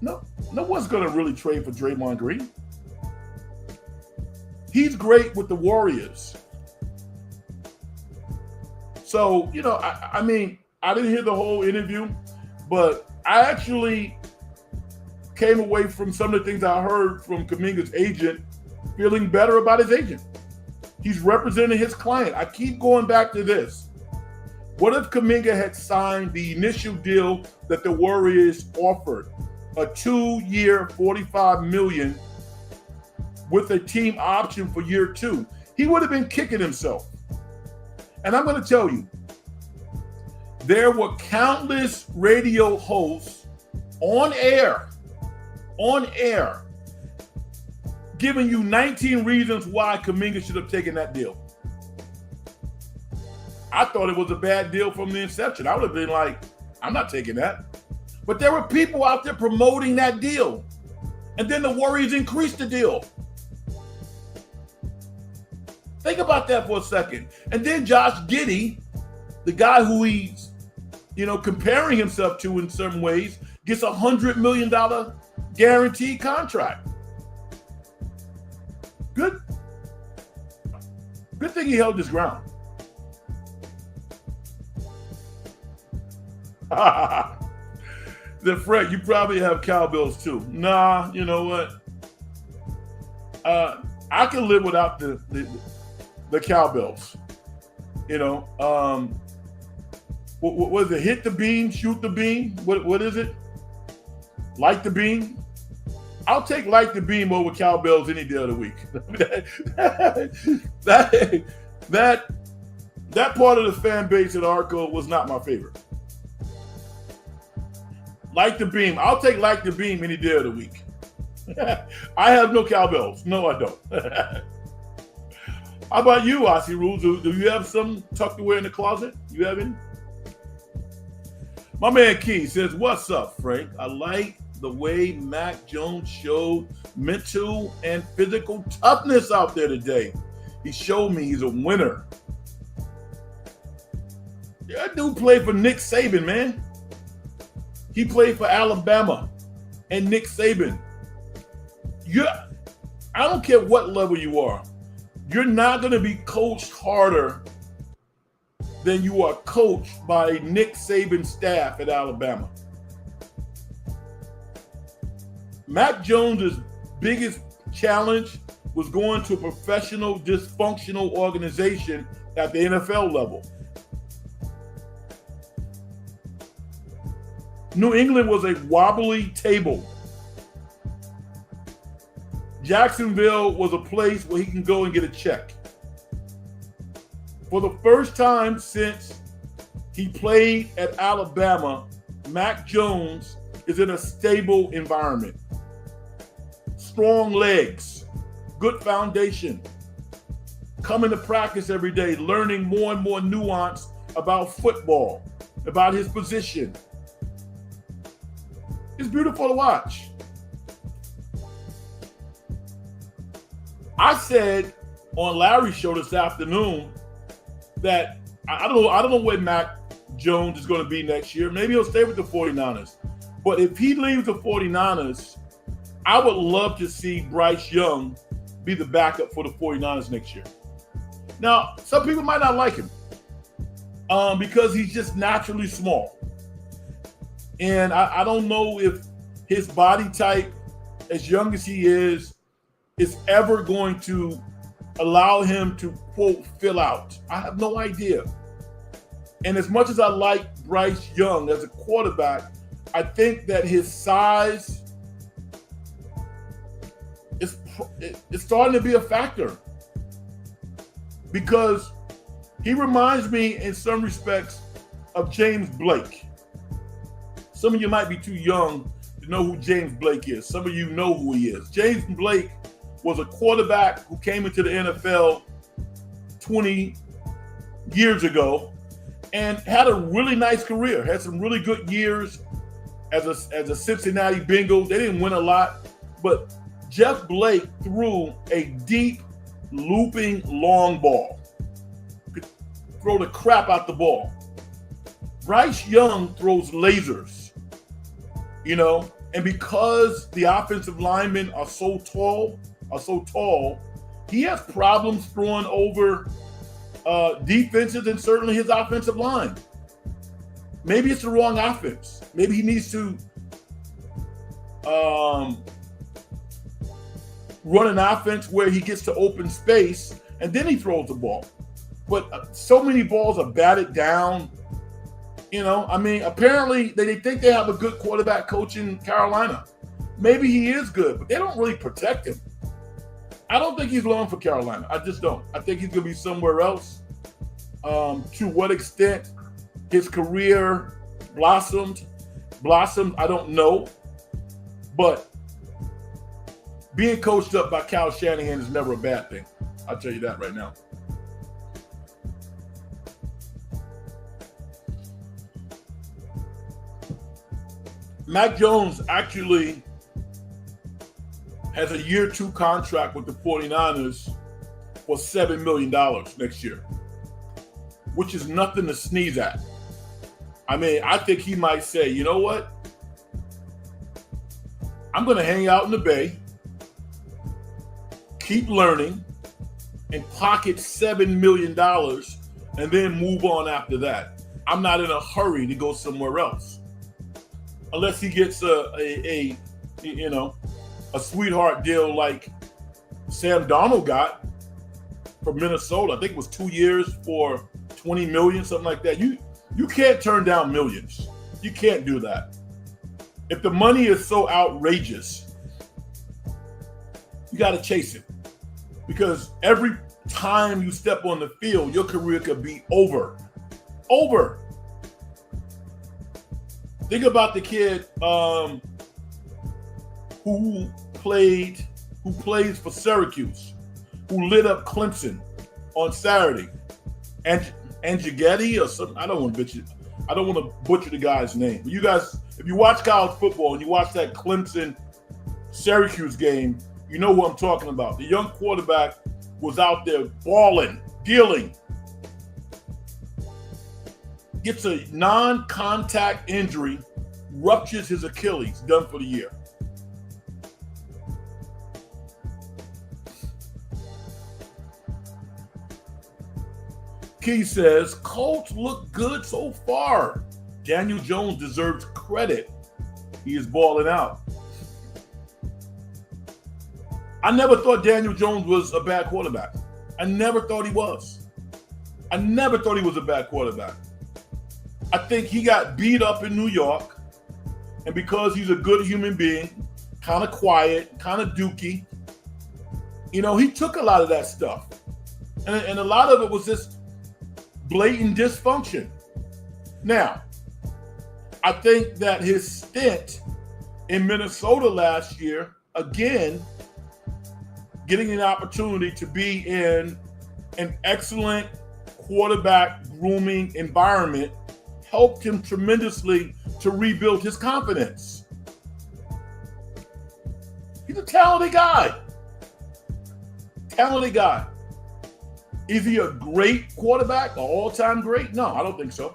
No one's going to really trade for Draymond Green. He's great with the Warriors. So, I mean, I didn't hear the whole interview, but I actually came away from some of the things I heard from Kuminga's agent feeling better about his agent. He's representing his client. I keep going back to this. What if Kuminga had signed the initial deal that the Warriors offered, a 2-year, $45 million with a team option for year 2? He would have been kicking himself. And I'm going to tell you, there were countless radio hosts on air, giving you 19 reasons why Kuminga should have taken that deal. I thought it was a bad deal from the inception. I would have been like, I'm not taking that. But there were people out there promoting that deal. And then the Warriors increased the deal. Think about that for a second. And then Josh Giddey, the guy who he's, comparing himself to in some ways, gets a $100 million guaranteed contract. Good thing he held his ground. Then Fred, you probably have cowbells too. Nah, you know what? I can live without the cowbells. What is it? Hit the beam, shoot the beam. What is it? Light the beam. I'll take light the beam over cowbells any day of the week. that part of the fan base at Arco was not my favorite. Light the beam. I'll take light the beam any day of the week. I have no cowbells. No, I don't. How about you, Aussie Rules? Do you have some tucked away in the closet? You have any? My man Key says, "What's up, Frank? I like the way Mac Jones showed mental and physical toughness out there today. He showed me he's a winner." Yeah, that dude played for Nick Saban, man. He played for Alabama and Nick Saban. I don't care what level you are. You're not going to be coached harder than you are coached by Nick Saban's staff at Alabama. Mac Jones' biggest challenge was going to a professional, dysfunctional organization at the NFL level. New England was a wobbly table. Jacksonville was a place where he can go and get a check. For the first time since he played at Alabama, Mac Jones is in a stable environment. Strong legs, good foundation, coming to practice every day, learning more and more nuance about football, about his position. It's beautiful to watch. I said on Larry's show this afternoon that I don't know where Mac Jones is going to be next year. Maybe he'll stay with the 49ers. But if he leaves the 49ers, I would love to see Bryce Young be the backup for the 49ers next year. Now, some people might not like him because he's just naturally small. And I don't know if his body type, as young as he is ever going to allow him to, quote, fill out. I have no idea. And as much as I like Bryce Young as a quarterback, I think that his size is starting to be a factor. Because he reminds me in some respects of James Blake. Some of you might be too young to know who James Blake is. Some of you know who he is. James Blake was a quarterback who came into the NFL 20 years ago and had a really nice career, had some really good years as a Cincinnati Bengals. They didn't win a lot, but Jeff Blake threw a deep, looping long ball. Could throw the crap out the ball. Bryce Young throws lasers, and because the offensive linemen are so tall, he has problems throwing over defenses and certainly his offensive line. Maybe it's the wrong offense. Maybe he needs to run an offense where he gets to open space and then he throws the ball. But so many balls are batted down. Apparently they think they have a good quarterback coach in Carolina. Maybe he is good, but they don't really protect him. I don't think he's long for Carolina. I just don't. I think he's going to be somewhere else. To what extent his career blossomed, I don't know. But being coached up by Kyle Shanahan is never a bad thing. I'll tell you that right now. Mac Jones actually has a year 2 contract with the 49ers for $7 million next year, which is nothing to sneeze at. I think he might say, you know what? I'm going to hang out in the Bay, keep learning, and pocket $7 million, and then move on after that. I'm not in a hurry to go somewhere else. Unless he gets a sweetheart deal like Sam Darnold got from Minnesota. I think it was 2 years for 20 million, something like that. You can't turn down millions. You can't do that. If the money is so outrageous, you got to chase it. Because every time you step on the field, your career could be over. Over. Think about the kid who plays for Syracuse, who lit up Clemson on Saturday. Angegetti or something. I don't want to butcher the guy's name. But you guys, if you watch college football and you watch that Clemson Syracuse game, you know who I'm talking about. The young quarterback was out there balling, dealing. Gets a non-contact injury, ruptures his Achilles, done for the year. Key says, Colts look good so far. Daniel Jones deserves credit. He is balling out. I never thought Daniel Jones was a bad quarterback. I never thought he was. I never thought he was a bad quarterback. I think he got beat up in New York, and because he's a good human being, kind of quiet, kind of dookie, he took a lot of that stuff. And a lot of it was just blatant dysfunction. Now, I think that his stint in Minnesota last year, again, getting an opportunity to be in an excellent quarterback grooming environment helped him tremendously to rebuild his confidence. He's a talented guy. Talented guy. Is he a great quarterback, an all-time great? No, I don't think so.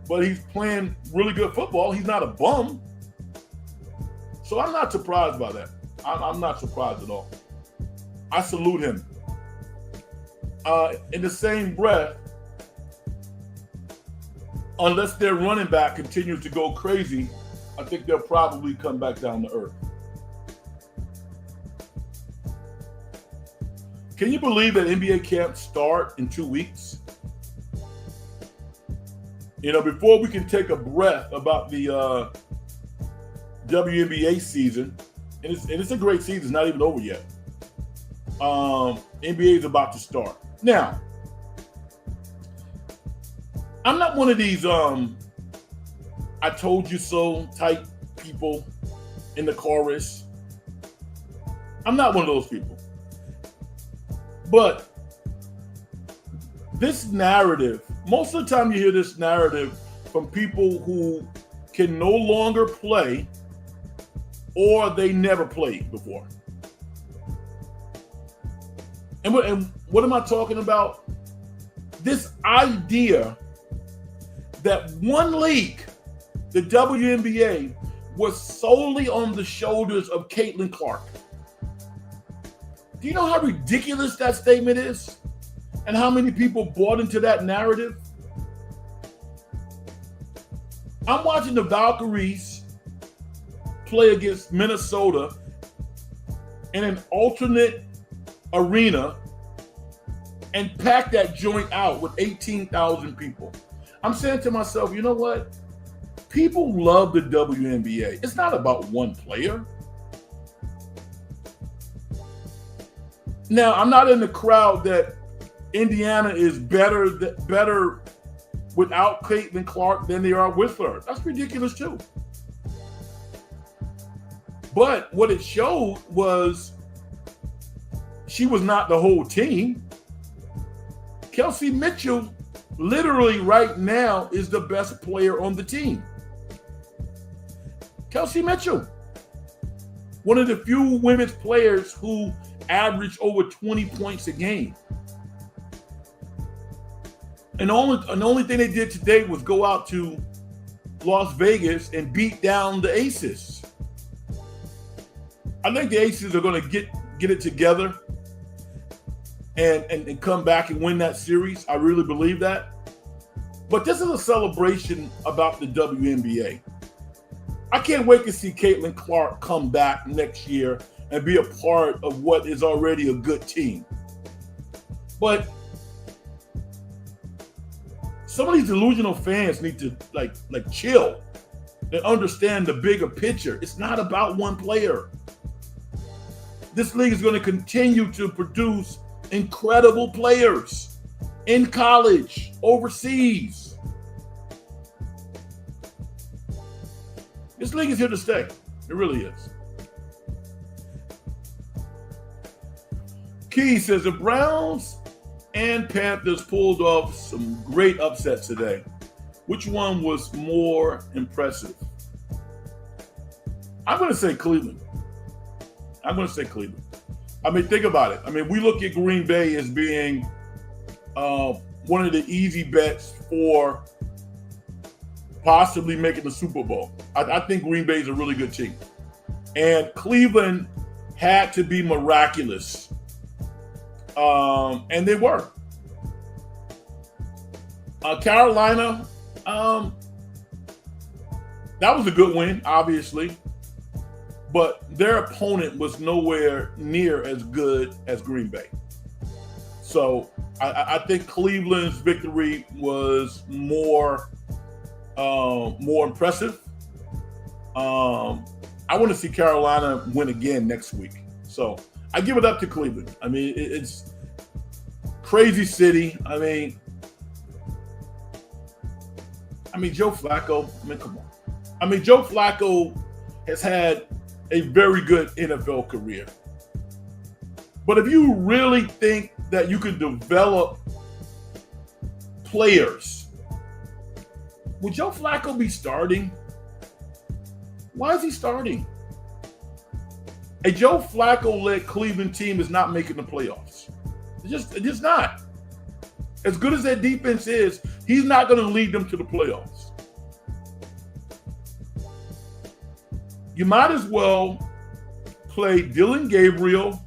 But he's playing really good football. He's not a bum. So I'm not surprised by that. I'm not surprised at all. I salute him. In the same breath, unless their running back continues to go crazy, I think they'll probably come back down to earth. Can you believe that NBA camp start in 2 weeks? Before we can take a breath about the WNBA season, and it's a great season, it's not even over yet. NBA is about to start. Now, I'm not one of these I told you so type people in the chorus. I'm not one of those people. But this narrative, most of the time you hear this narrative from people who can no longer play or they never played before. And what am I talking about? This idea that one league, the WNBA, was solely on the shoulders of Caitlin Clark. Do you know how ridiculous that statement is? And how many people bought into that narrative? I'm watching the Valkaries play against Minnesota in an alternate arena and pack that joint out with 18,000 people. I'm saying to myself, you know what? People love the WNBA. It's not about one player. Now, I'm not in the crowd that Indiana is better without Caitlin Clark than they are with her. That's ridiculous too. But what it showed was she was not the whole team. Kelsey Mitchell literally right now is the best player on the team. Kelsey Mitchell, one of the few women's players who average over 20 points a game. And the only thing they did today was go out to Las Vegas and beat down the Aces. I think the Aces are going to get it together and come back and win that series. I really believe that. But this is a celebration about the WNBA. I can't wait to see Caitlin Clark come back next year and be a part of what is already a good team. But some of these delusional fans need to like chill and understand the bigger picture. It's not about one player. This league is going to continue to produce incredible players in college, overseas. This league is here to stay. It really is. Key says the Browns and Panthers pulled off some great upsets today. Which one was more impressive? I'm going to say Cleveland. I mean, think about it. I mean, we look at Green Bay as being one of the easy bets for possibly making the Super Bowl. I think Green Bay is a really good team. And Cleveland had to be miraculous. And they were. Carolina, that was a good win, obviously. But their opponent was nowhere near as good as Green Bay. So I think Cleveland's victory was more impressive. I want to see Carolina win again next week. So I give it up to Cleveland. I mean, it's crazy city. I mean, Joe Flacco. I mean, come on. I mean, Joe Flacco has had a very good NFL career. But if you really think that you can develop players, would Joe Flacco be starting? Why is he starting? A Joe Flacco-led Cleveland team is not making the playoffs. It's just not. As good as that defense is, he's not going to lead them to the playoffs. You might as well play Dylan Gabriel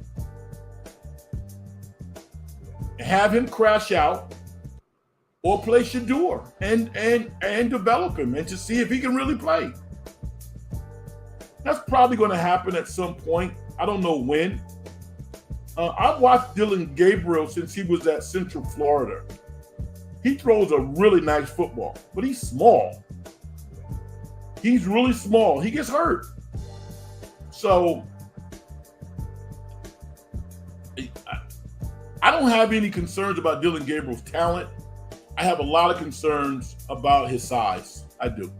and have him crash out, or play Shador and develop him and to see if he can really play. That's probably going to happen at some point. I don't know when. I've watched Dylan Gabriel since he was at Central Florida. He throws a really nice football, but he's small. He's really small. He gets hurt. So I don't have any concerns about Dylan Gabriel's talent. I have a lot of concerns about his size. I do.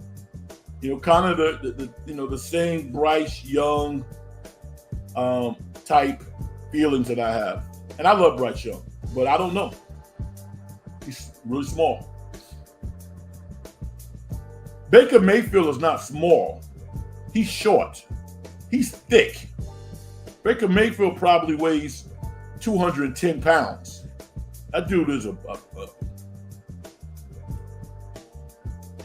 You know, kind of the same Bryce Young type feelings that I have. And I love Bryce Young, but I don't know. He's really small. Baker Mayfield is not small. He's short. He's thick. Baker Mayfield probably weighs 210 pounds. That dude is a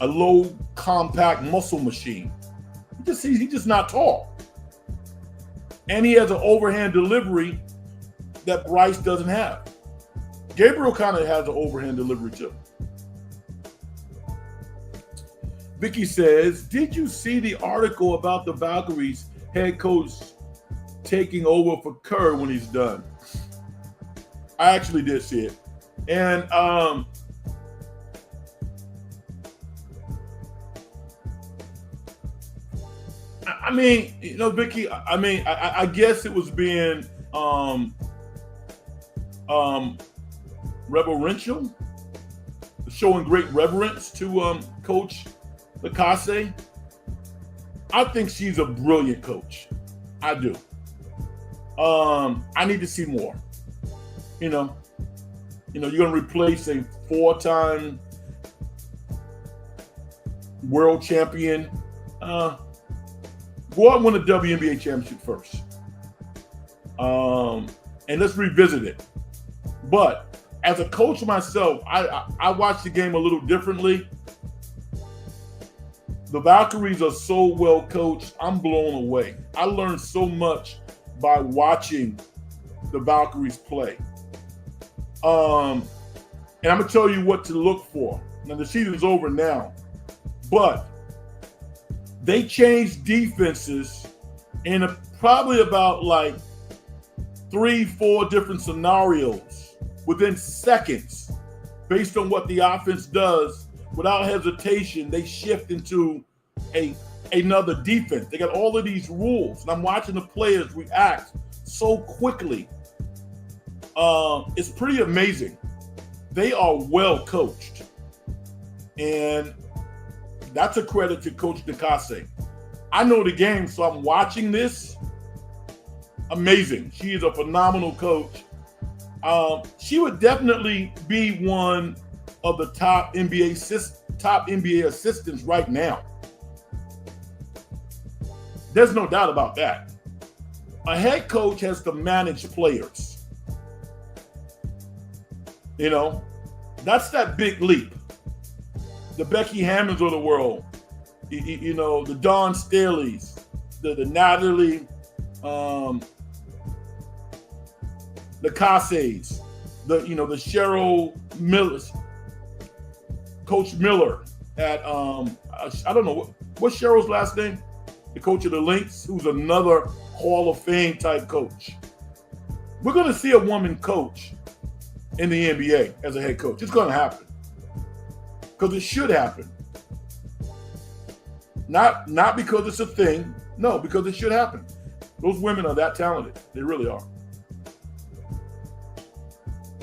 low, compact muscle machine. He's just not tall. And he has an overhand delivery that Bryce doesn't have. Gabriel kind of has an overhand delivery too. Vicky says, did you see the article about the Valkaries head coach taking over for Kerr when he's done? I actually did see it. And I mean, you know, Vicky, I guess it was being reverential, showing great reverence to Coach Lacase. I think she's a brilliant coach. I do. I need to see more. You know, you're going to replace a 4-time world champion. Go out and win a WNBA championship first. And let's revisit it. But as a coach myself, I watch the game a little differently. The Valkaries are so well coached. I'm blown away. I learned so much by watching the Valkaries play. And I'm going to tell you what to look for. Now, the season's over now. But they changed defenses in probably about like 3-4 different scenarios within seconds based on what the offense does, without hesitation, they shift into another defense. They got all of these rules, and I'm watching the players react so quickly. It's pretty amazing. They are well coached, and that's a credit to Coach DeCasse. I know the game, so I'm watching this. Amazing. She is a phenomenal coach. She would definitely be one of the top NBA assistants right now. There's no doubt about that. A head coach has to manage players. You know, that's that big leap. The Becky Hammonds of the world, you know, the Dawn Staley's, the Natalie the Casses, the Cheryl Millers, Coach Miller at I don't know what's Cheryl's last name, the coach of the Lynx, who's another Hall of Fame type coach. We're going to see a woman coach in the NBA as a head coach. It's going to happen because it should happen. Not because it's a thing, no, because it should happen. Those women are that talented. They really are.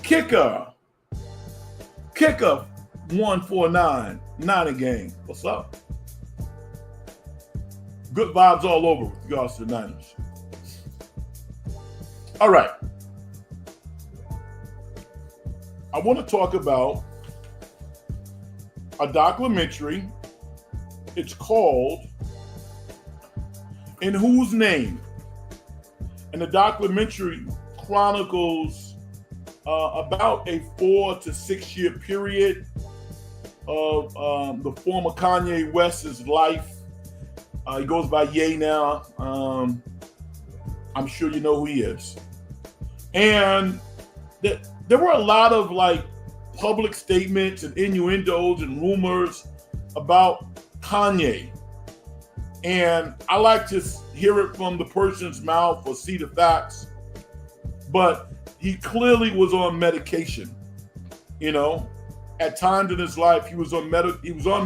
Kicker 149, 9 a game. What's up? Good vibes all over with regards to the Niners. All right. I want to talk about a documentary. It's called In Whose Name? And the documentary chronicles about a 4 to 6 year period of the former Kanye West's life. He goes by Ye now. I'm sure you know who he is. And there were a lot of like public statements and innuendos and rumors about Kanye. And I like to hear it from the person's mouth or see the facts. But he clearly was on medication. You know, at times in his life, he was on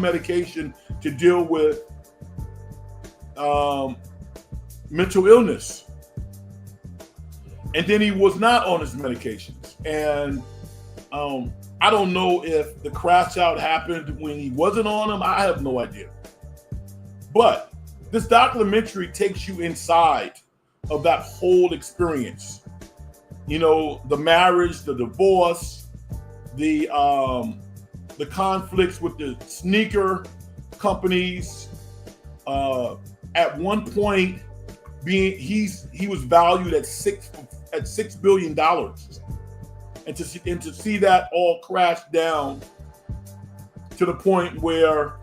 medication to deal with mental illness. And then he was not on his medications. And I don't know if the crash out happened when he wasn't on them. I have no idea. But this documentary takes you inside of that whole experience. You know, the marriage, the divorce, the conflicts with the sneaker companies. At one point, he was valued at $6 billion, and to see that all crash down to the point where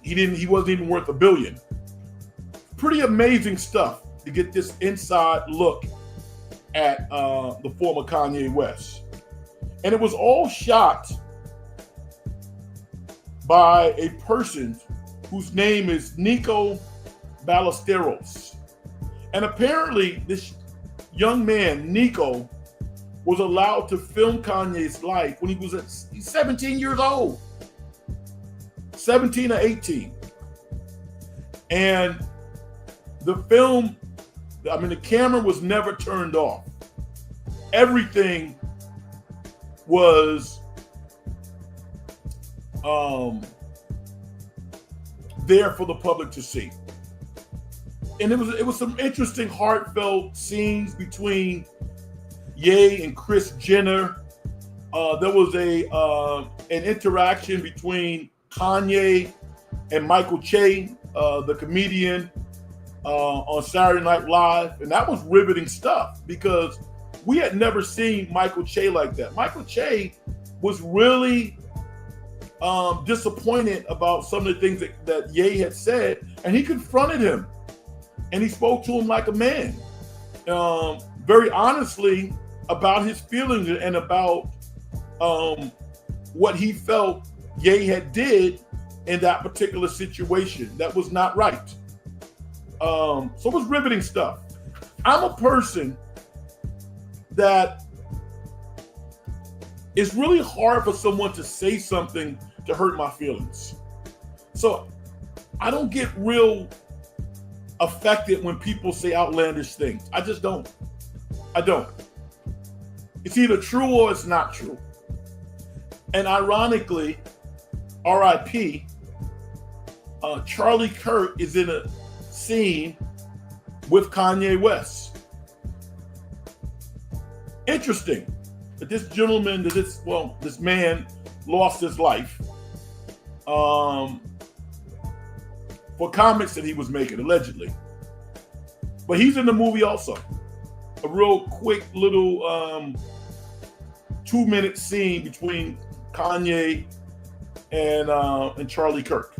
he wasn't even worth $1 billion. Pretty amazing stuff to get this inside look at the former Kanye West. And it was all shot by a person whose name is Nico Ballesteros. And apparently this young man, Nico, was allowed to film Kanye's life when he's 17 years old. 17 or 18. And the film, the camera was never turned off. Everything was there for the public to see. And it was some interesting heartfelt scenes between Ye and Kris Jenner. There was an interaction between Kanye and Michael Che, the comedian, on Saturday Night Live. And that was riveting stuff because we had never seen Michael Che like that. Michael Che was really disappointed about some of the things that Ye had said, and he confronted him. And he spoke to him like a man, very honestly about his feelings and about what he felt Ye had did in that particular situation that was not right. So it was riveting stuff. I'm a person that it's really hard for someone to say something to hurt my feelings. So I don't get real affected when people say outlandish things. I just don't. I don't. It's either true or it's not true. And ironically, R.I.P., Charlie Kirk is in a scene with Kanye West. Interesting that this gentleman, this man lost his life for comments that he was making, allegedly. But he's in the movie also. A real quick little 2-minute scene between Kanye and Charlie Kirk.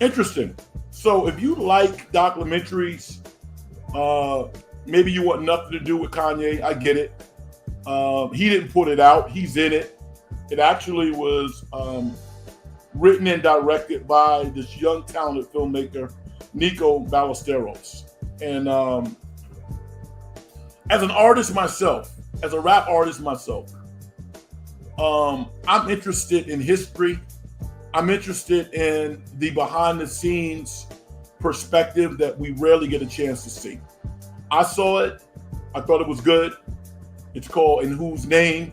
Interesting. So if you like documentaries, maybe you want nothing to do with Kanye. I get it. He didn't put it out. He's in it. It actually was written and directed by this young, talented filmmaker, Nico Ballesteros. And as an artist myself, as a rap artist myself, I'm interested in history. I'm interested in the behind the scenes perspective that we rarely get a chance to see. I saw it. I thought it was good. It's called In Whose Name.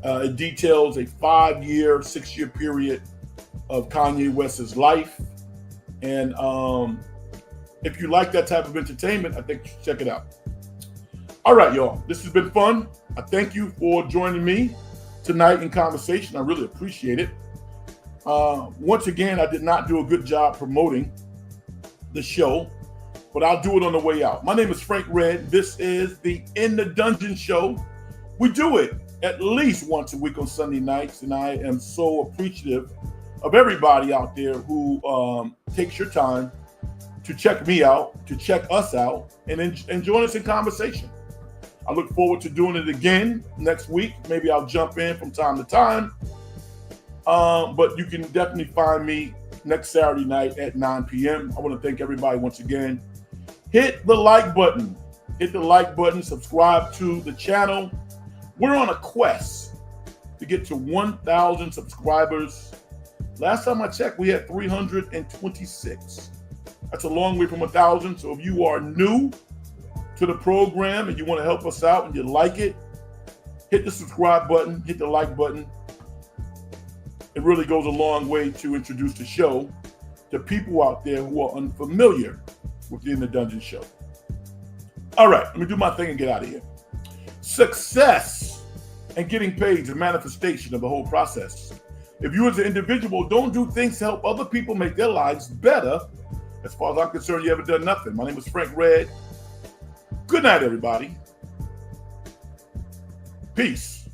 It details a 5-year, 6-year period of Kanye West's life. And if you like that type of entertainment, I think you should check it out. All right, y'all. This has been fun. I thank you for joining me tonight in conversation. I really appreciate it. Once again, I did not do a good job promoting the show, but I'll do it on the way out. My name is Frank Red. This is the In the Dungeon show. We do it at least once a week on Sunday nights, and I am so appreciative of everybody out there who takes your time to check me out, to check us out, and join us in conversation. I look forward to doing it again next week. Maybe I'll jump in from time to time. But you can definitely find me next Saturday night at 9 p.m. I want to thank everybody once again. Hit the like button. Hit the like button. Subscribe to the channel. We're on a quest to get to 1,000 subscribers. Last time I checked, we had 326. That's a long way from 1,000. So if you are new to the program and you want to help us out and you like it, hit the subscribe button, hit the like button. It really goes a long way to introduce the show to people out there who are unfamiliar with the In the Dungeon show. All right, let me do my thing and get out of here. Success and getting paid is a manifestation of the whole process. If you as an individual don't do things to help other people make their lives better, as far as I'm concerned, you haven't done nothing. My name is Frank Red. Good night, everybody. Peace.